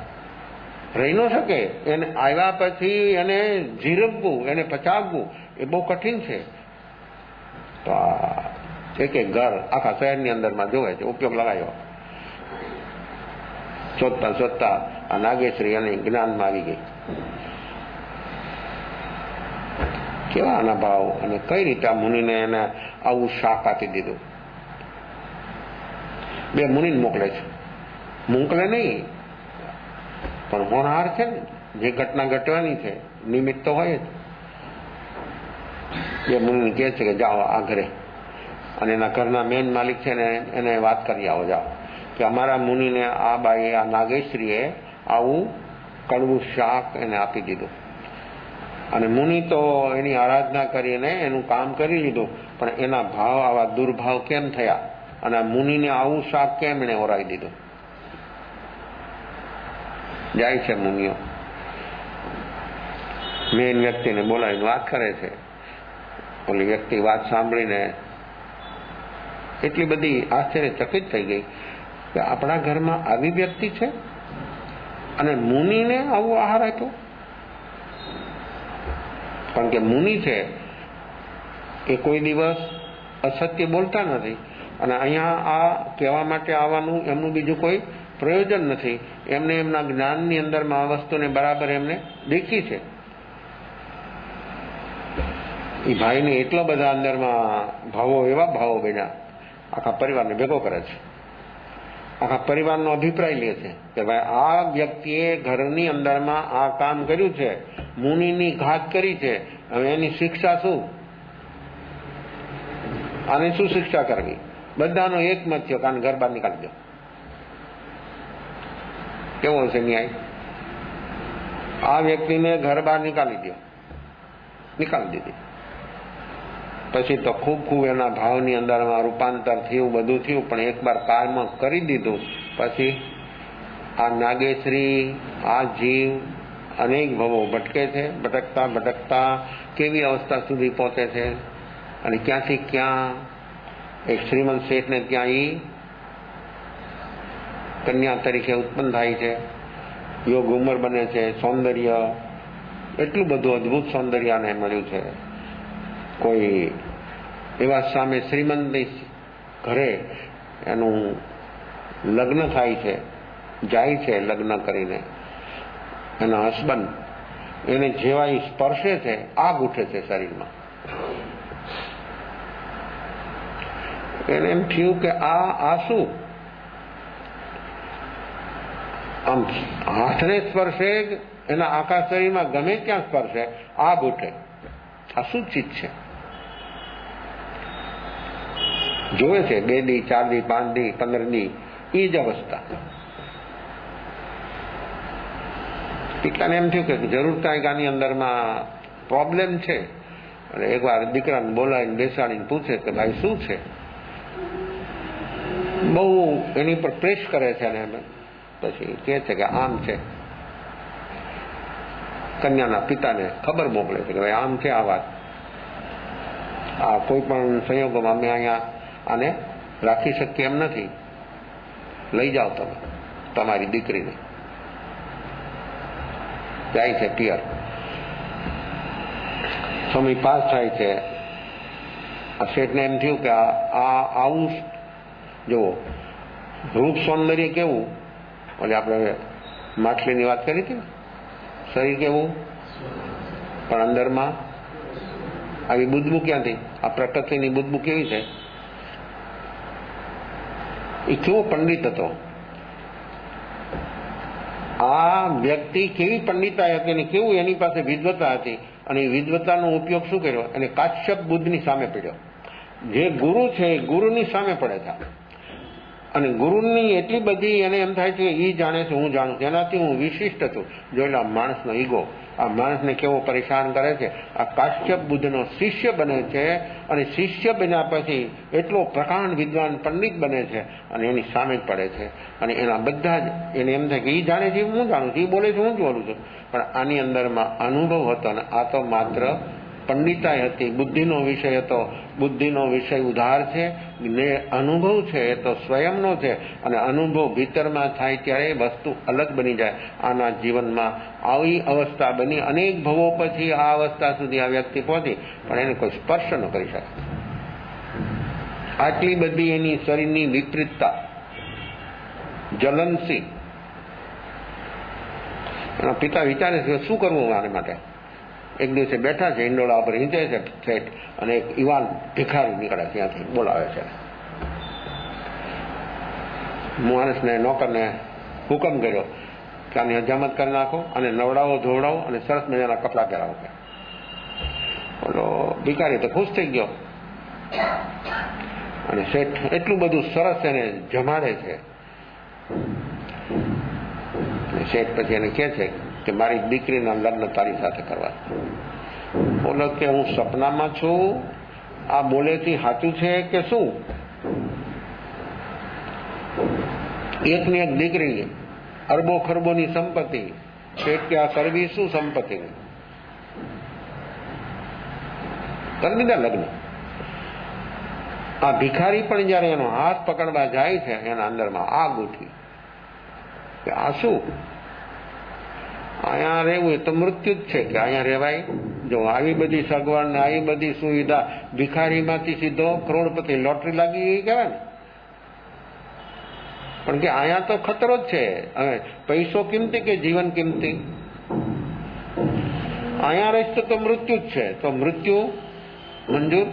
રહી ન શકે. એને આવ્યા પછી એને ઝીરવવું, એને પચાવવું એ બહુ કઠિન છે. તો એક ઘર આખા શહેરની અંદરમાં જોવે છે, ઉપયોગ લગાવ્યો. શોધતા આ નાગેશ્વરી અને જ્ઞાનમાં આવી ગઈ. કેવા આના ભાવ અને કઈ રીતે આ મુનિને એને આવું શાક આપી દીધું. 2 મુનિને મોકલે છે, મોકલે નહીં પણ હોનહાર છે ને, જે ઘટના ઘટવાની છે નિમિત્ત તો હોય જ. એ મુનિ કહે છે કે જાઓ આ ઘરે, અને એના ઘરના મેન માલિક છે ને એને વાત કરી આવો, જાઓ કે અમારા મુનિને આ બાઈએ, આ નાગેશ્રીએ આવું કડવું શાક એને આપી દીધું. અને મુનિ તો એની આરાધના કરીને એનું કામ કરી લીધું, પણ એના ભાવ આવા દુર્ભાવ કેમ થયા, અને આ મુનિને આવું શાક કેમ એને ઓરાવી દીધું. જાય છે મુનિઓ, મેન વ્યક્તિને બોલાવીને વાત કરે છે. ઓલી વ્યક્તિ વાત સાંભળીને એટલી બધી આશ્ચર્યચકિત થઈ ગઈ કે આપણા ઘરમાં આવી વ્યક્તિ છે અને મુનિને આવું આહાર આપ્યો. કારણ કે મુનિ છે એ કોઈ દિવસ અસત્ય બોલતા નથી, અને અહીંયા આ કહેવા માટે આવવાનું એમનું બીજું કોઈ પ્રયોજન નથી. એમને એમના જ્ઞાનની અંદરમાં આ વસ્તુને બરાબર એમને દેખી છે. એ ભાઈને એટલા બધા અંદરમાં ભાવો, એવા ભાવો બન્યા, આખા પરિવારને ભેગો કરે છે, આખા પરિવારનો અભિપ્રાય લે છે કે ભાઈ આ વ્યક્તિએ ઘરની અંદરમાં આ કામ કર્યું છે, મુનિની ઘાત કરી છે, હવે એની શિક્ષા શું, આને શું શિક્ષા કરવી. બધાનો એક મત થયો કે આને ઘર બહાર નીકાળી દો. કેવો છે ન્યાય? આ વ્યક્તિને ઘર બહાર નીકાળી દો, નીકાળી દીધી. પછી તો ખૂબ એના ભાવની અંદરમાં રૂપાંતર થયું, બધું થયું, પણ એકવાર કર્મ કરી દીધું પછી આ નાગેશ્રી, આ જીવ અનેક ભવો ભટકે છે. ભટકતા ભટકતા કેવી અવસ્થા સુધી પહોંચે છે, અને ક્યાંથી ક્યાં એક શ્રીમંત શેઠને ત્યાં એ કન્યા તરીકે ઉત્પન્ન થાય છે. યોગ ઉંમર બને છે, સૌંદર્ય એટલું બધું અદભુત સૌંદર્ય ને મળ્યું છે. કોઈ એવા સામે શ્રીમંતની ઘરે એનું લગ્ન થાય છે, જાય છે લગ્ન કરીને. એના હસબન્ડ એને જેવા એ સ્પર્શે છે, આગ ઉઠે છે શરીરમાં. એને એમ થયું કે આ શું, આમ હાથને સ્પર્શે, એના આખા શરીરમાં ગમે ત્યાં સ્પર્શે આગ ઉઠે. આ શું ચીજ છે? જોવે છે 2 દી 4 દી 5 દી 15 દી એ જ અવસ્થા. પિતાને એમ થયું કે જરૂર કાંઈક આની અંદરમાં પ્રોબ્લેમ છે. અને એકવાર દીકરાને બોલાવીને બેસાડીને પૂછે કે ભાઈ શું છે. બહુ એની પર પ્રેસ કરે છે, અને પછી કહે છે કે આમ છે. કન્યાના પિતાને ખબર મોકલે છે કે ભાઈ આમ છે આ વાત, આ કોઈ પણ સંયોગોમાં અમે અહીંયા આને રાખી શકીએ એમ નથી, લઈ જાઓ તમે તમારી દીકરીને. જાય છે પિયર. સમય પાસ થાય છે. આ શેઠને એમ થયું કે આવું જુઓ રૂપ સૌંદર્ય કેવું, એટલે આપણે માછલીની વાત કરી હતી ને, શરીર કેવું, પણ અંદરમાં આવી બુદબુ ક્યાંથી? આ પ્રકૃતિની બુદબુ કેવી છે? એ કેવો પંડિત હતો. આ વ્યક્તિ કેવી પંડિતાઈ હતી ને કેવું એની પાસે વિદ્વતા હતી, અને એ વિદ્વતાનો ઉપયોગ શું કર્યો? એને કાશ્યપ બુદ્ધની સામે પડ્યો. જે ગુરુ છે એ ગુરુની સામે પડે છે, અને ગુરુની એટલી બધી એને એમ થાય છે એ જાણે છે, હું જાણું છું, એનાથી હું વિશિષ્ટ છું. જોઈ આ માણસનો ઈગો આ માણસને કેવો પરેશાન કરે છે. આ કાશ્યપ બુદ્ધનો શિષ્ય બને છે, અને શિષ્ય બન્યા પછી એટલો પ્રકાંડ વિદ્વાન પંડિત બને છે, અને એની સામે જ પડે છે. અને એના બધા જ એને એમ થાય કે એ જાણે છે, હું જાણું છું, એ બોલે છે, હું જ બોલું છું. પણ આની અંદરમાં અનુભવ હતો, અને આ તો માત્ર પંડિતાઈ હતી, બુદ્ધિનો વિષય હતો. બુદ્ધિનો વિષય ઉધાર છે, ને અનુભવ છે એ તો સ્વયંનો છે, અને અનુભવ ભીતરમાં થાય ત્યારે વસ્તુ અલગ બની જાય. આના જીવનમાં આવી અવસ્થા બની, અનેક ભવો પછી આ અવસ્થા સુધી આ વ્યક્તિ પહોંચી, પણ એને કોઈ સ્પર્શ ન કરી શકે. આટલી બધી એની શરીરની વિપરીતતા, જલનશીલ. એના પિતા વિચારે છે શું કરવું આને માટે. એક દિવસે બેઠા છે, ઈંડોળા ઉપર હિંચે છે શેઠ, અને એક યુવાન ભિખારી નીકળે ત્યાંથી બોલાવે છે. માણસને નોકરને હુકમ કર્યો કે આની હજામત કરી નાખો, અને નવડાવો ધોવડાવો, અને સરસ મજાના કપડા પહેરાવો. બોલો ભિખારી તો ખુશ થઈ ગયો અને શેઠ એટલું બધું સરસ એને જમાડે છે. શેઠ પછી એને કહે છે કે મારી દીકરીના લગ્ન તારી સાથે કરવા. બોલો કે હું સપનામાં છું, આ બોલેથી સાચું છે કે શું? એકની એક દીકરી, અરબો ખરબોની સંપત્તિ. શેઠ કે આ કરવી શું સંપત્તિ? કરી દીધા લગ્ન. આ ભિખારી પણ જયારે એનો હાથ પકડવા જાય છે એના અંદરમાં આગ ઉઠી કે આ શું? અહીંયા રહેવું એ તો મૃત્યુ જ છે કે અહીંયા રહેવાય? જો આવી બધી સગવડ ને આવી બધી સુવિધા, ભિખારીમાંથી સીધો કરોડપતિ લોટરી લાગી ગઈ કહેવાય ને. પણ કે અહીંયા તો ખતરો જ છે. હવે પૈસો કિંમતી કે જીવન કિંમતી? અહીંયા રહીશ તો મૃત્યુ જ છે. તો મૃત્યુ મંજૂર?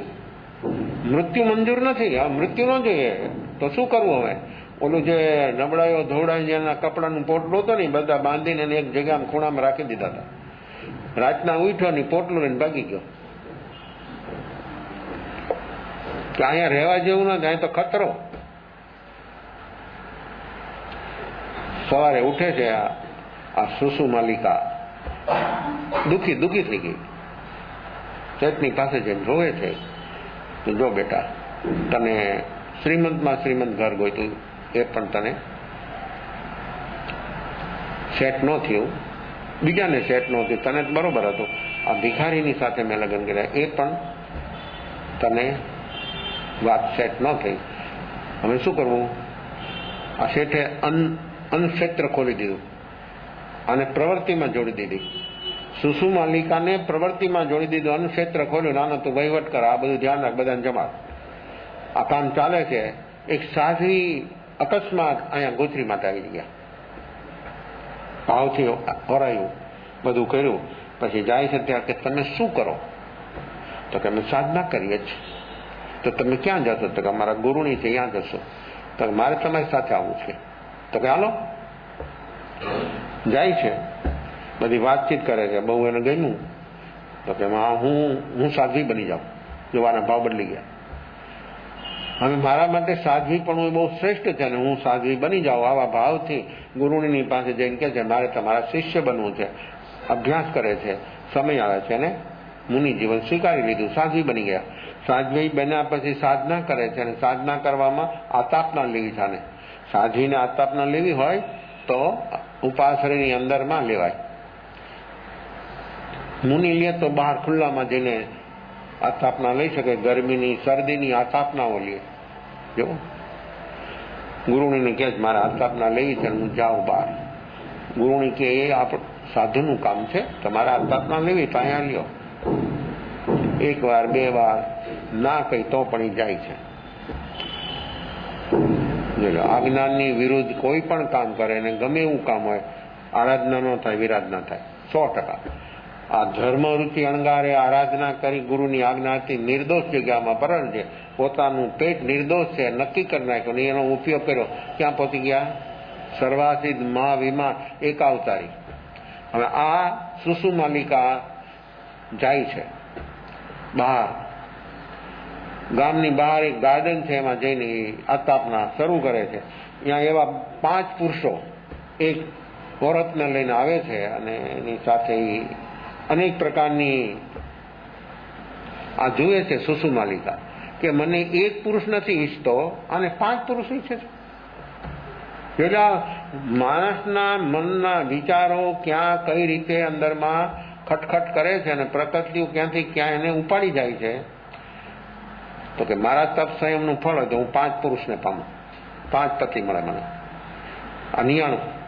મૃત્યુ મંજૂર નથી. આ મૃત્યુ ન જોઈએ તો શું કરવું? હવે ઓલું જે નબળાઈઓ ધોળાઈ જેના કપડાનું પોટલું હતો ને બધા બાંધીને એક જગ્યામાં ખૂણામાં રાખી દીધા હતા. રાતના ઉઠ્યો ને પોટલું લઈને ભાગી ગયો કે અહીંયા રહેવા જેવું નથી, અહીં તો ખતરો. સવારે ઉઠે છે આ સુસુ માલિકા, દુખી થઈ ગઈ. શેઠની પાસે જઈને રોવે છે કે જો બેટા, તને શ્રીમંતમાં શ્રીમંત ઘર ગોઈતું એ પણ તને સેટ ન થયું, બીજાને સેટ ન થયું, તને બરોબર હતું. આ ભિખારીની સાથે મેં લગ્ન કર્યા એ પણ તને વાત સેટ ન થઈ. હવે શું કરવું? આ શેઠે અન્નક્ષેત્ર ખોલી દીધું અને પ્રવૃત્તિમાં જોડી દીધી. સુસુ માલિકાને પ્રવૃત્તિમાં જોડી દીધું, અન્નક્ષેત્ર ખોલ્યું. નાનો તું વહીવટ કર, આ બધું ધ્યાન રાખ, બધાને જમાડ. આ કામ ચાલે છે. એક સાધ્વી અકસ્માત અહીંયા ગોત્રી માટે આવી ગયા. ભાવથી હોરાયું, બધું કર્યું. પછી જાય છે ત્યાં કે તમે શું કરો? તો કે અમે સાધના કરીએ છીએ. તો તમે ક્યાં જશો? તો કે અમારા ગુરુની છે, ત્યાં જશો. તો મારે તમારી સાથે આવવું છે. તો કે હાલો. જાય છે, બધી વાતચીત કરે છે. બહુ એને ગમ્યું. તો કે હું સાધ્વી બની જાઉં. જોવાના ભાવ બદલી ગયા. હવે મારા માટે સાધ્વી પણ બહુ શ્રેષ્ઠ છે ને હું સાધ્વી બની જાઉં. આવા ભાવથી ગુરુની પાસે જઈને કહે છે મારે તમારા શિષ્ય બનવું છે. અભ્યાસ કરે છે, સમય આવે છે ને મુનિ જીવન સ્વીકારી લીધું, સાધ્વી બની ગયા. સાધ્વી બન્યા પછી સાધના કરે છે અને સાધના કરવામાં આતાપના લેવી છે. સાધ્વીને આતાપના લેવી હોય તો ઉપાશ્રયની અંદરમાં લેવાય. મુનિ લે તો બહાર ખુલ્લામાં જઈને આતાપના લઈ શકે. ગરમીની શરદીની આતાપનાઓ લે. જો ગુરુણીને કહે મારે આતાપના લેવી છે, હું જાઉં બહાર. ગુરુણી કે એ સાધુનું કામ છે, તમારે આતાપના લેવી તો અહીંયા લ્યો. એક વાર બે વાર ના કહી તો પણ એ જાય છે. આજ્ઞાની વિરુદ્ધ કોઈ પણ કામ કરે ને ગમે એવું કામ હોય, આરાધના ન થાય, વિરાધના થાય 100%. આ ધર્મ રૂચિ અણગારે આરાધના કરી ગુરુની આજ્ઞાથી નિર્દોષ જગ્યામાં પરળ છે. પોતાનું પેટ નિર્દોષ છે નક્કી કરી નાખ્યો ને એનો ઉપયોગ કર્યો. ક્યાં પહોંચી ગયા? સર્વાસિદ્ધ મા વિમા એકાવતારી. હવે આ સુસુ માલિકા જાય છે બહાર, ગામની બહાર એક ગાર્ડન છે, એમાં જઈને આતાપના શરૂ કરે છે. ત્યાં એવા 5 પુરુષો એક ઓરતને લઈને આવે છે અને એની સાથે અનેક પ્રકારની આ જુએ છે સુસુ માલિકા કે મને એક પુરુષ નથી ઈચ્છતો અને 5 પુરુષ ઈચ્છે છે. પેલા માણસના મનના વિચારો ક્યાં કઈ રીતે અંદરમાં ખટખટ કરે છે અને પ્રકૃતિઓ ક્યાંથી ક્યાં એને ઉપાડી જાય છે. તો કે મારા તપ સંયમનું ફળ હોય તો હું 5 પુરુષને પામું, 5 પતિ મળે મને. આ 99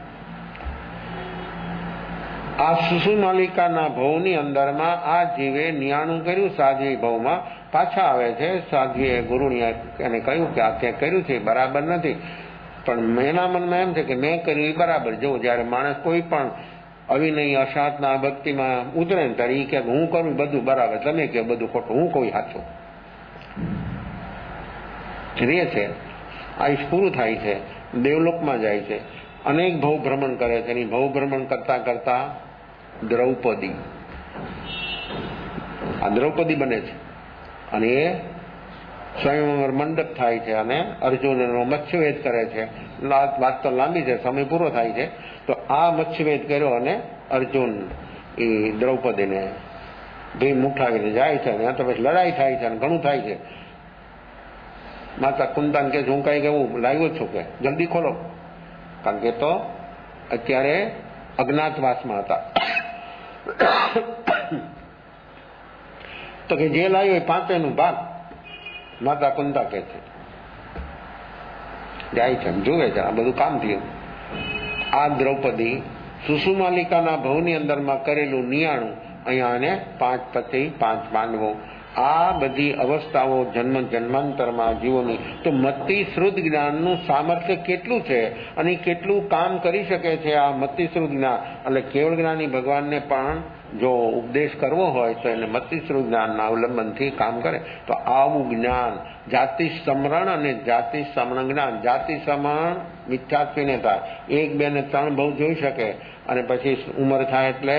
આ સુસુ માલિકાના ભવની અંદરમાં આ જીવે 99 કર્યું. સાધ્વી ભવમાં પાછા આવે છે. સાધ્વીએ ગુરુની એને કહ્યું કે આ ત્યાં કર્યું છે બરાબર નથી, પણ એના મનમાં એમ છે કે મેં કર્યું એ બરાબર. જો જયારે માણસ કોઈ પણ અવિનય અસાધના ભક્તિમાં ઉતરે ને ત્યારે એ કે હું કરું બધું બરાબર, તમે કહો બધું ખોટું, હું કોઈ સાચું રે છે. આયુષ પૂરું થાય છે, દેવલોકમાં જાય છે, અનેક ભવ ભ્રમણ કરે છે. એની ભવ ભ્રમણ કરતા કરતા દ્રૌપદી બને છે. અને એ સ્વયંવર મંડપ થાય છે અને અર્જુન એનો મત્સ્યવેદ કરે છે. વાત તો લાંબી છે, સમય પૂરો થાય છે. તો આ મત્સ્યવેદ કર્યો અને અર્જુન એ દ્રૌપદીને ભીમ ઉઠાવીને જાય છે અને તો પછી લડાઈ થાય છે અને ઘણું થાય છે. માતા કુંતાન કે હું કઈ એવું લાવ્યો છું કે જલ્દી ખોલો, કારણ કે તો અત્યારે અજ્ઞાતવાસમાં હતા. તો કે જે લાવ્યો એ 5નો ભાગ. માતા કુંતા કે છે જાય છે, જુએ છે આ બધું કામ થયું. આ દ્રૌપદી સુષુમાલિકાના ભવની અંદરમાં કરેલું નિયાણું અહીંયા અને 5 પતિ 5 પાંડવો, આ બધી અવસ્થાઓ જન્મ જન્માંતરમાં જીવોની. તો મતિ શ્રુત જ્ઞાનનું સામર્થ્ય કેટલું છે અને કેટલું કામ કરી શકે છે આ મતિ શ્રુત જ્ઞાન. એટલે કેવળ જ્ઞાની ભગવાનને પણ જો ઉપદેશ કરવો હોય તો એને મતિ શ્રુત જ્ઞાનના અવલંબનથી કામ કરે. તો આવું જ્ઞાન જાતિ સમરણ અને જાતિ સમરણ જ્ઞાન. જાતિ સમરણ મિથ્યાત્વીને થાય, 1, 2 ને 3 બહુ જોઈ શકે અને પછી ઉંમર થાય એટલે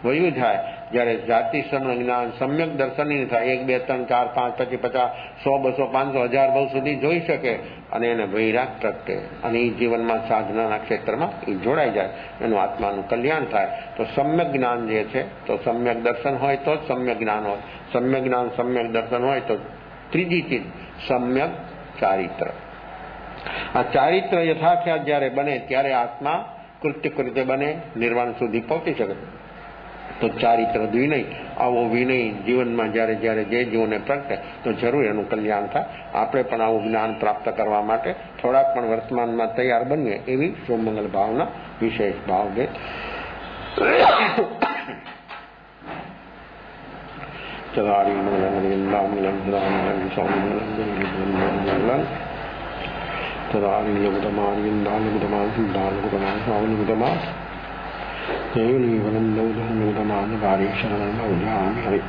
વયું થાય. જયારે જાતિ સમરણ જ્ઞાન સમ્યક દર્શનની થાય, 1, 2, 3, 4, 5 પછી 50, 100, 200, 500, 1000 બહુ સુધી જોઈ શકે અને એને વૈરાગ પ્રગટે અને એ જીવનમાં સાધનાના ક્ષેત્રમાં એ જોડાઈ જાય, એનું આત્માનું કલ્યાણ થાય. તો સમ્યક જ્ઞાન જે છે તો સમ્યક દર્શન હોય તો જ સમ્યક જ્ઞાન હોય. સમ્યક જ્ઞાન સમ્યક દર્શન હોય તો ત્રીજી ચીજ સમ્યક ચારિત્ર. આ ચારિત્ર યથાખ્યાત જયારે બને ત્યારે આત્મા કૃત્ય બને, નિર્વાણ સુધી પહોંચી શકે. તો ચારિત્ર વિનય, આવો વિનય જીવનમાં જયારે જયારે જે જીવોને પ્રગટે તો જરૂર એનું કલ્યાણ થાય. આપણે પણ આવું જ્ઞાન પ્રાપ્ત કરવા માટે થોડાક પણ વર્તમાનમાં તૈયાર બનીએ એવી સોમંગલ ભાવના વિશેષ ભાવ દે. ચદારી કેવલીવલંદૌધમાનવારી શરણમૌજામિ હરિ.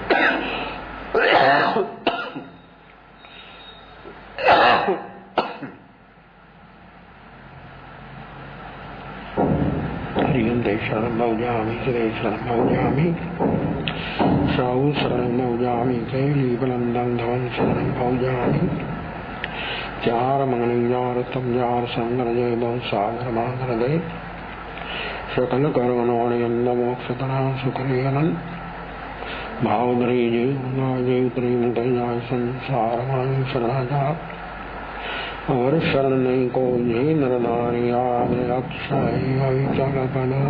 હરિયંતે શરણમૌજામિ શ્રી શરણમૌજામિ સાઉ શરણમૌજામિ કેવલીવલંદૌધમ શરણમૌજામિ. ચાર મંગલ યાર તમ યાર સંગર જય બહુ સાગર માંગર ગય सकल कर्मणोऽयन्न मोक्षतः सुखरियनन् भावधरी जीवत्री मुदयाय संसारमाय शरणाजा और शरण नहीं को ये नर नारी आगे अक्षय जगपनो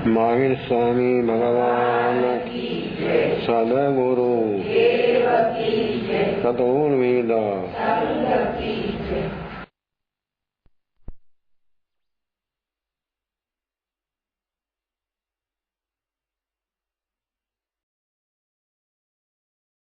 महावीर स्वामी भगवान सदगुरु सतोर्वेद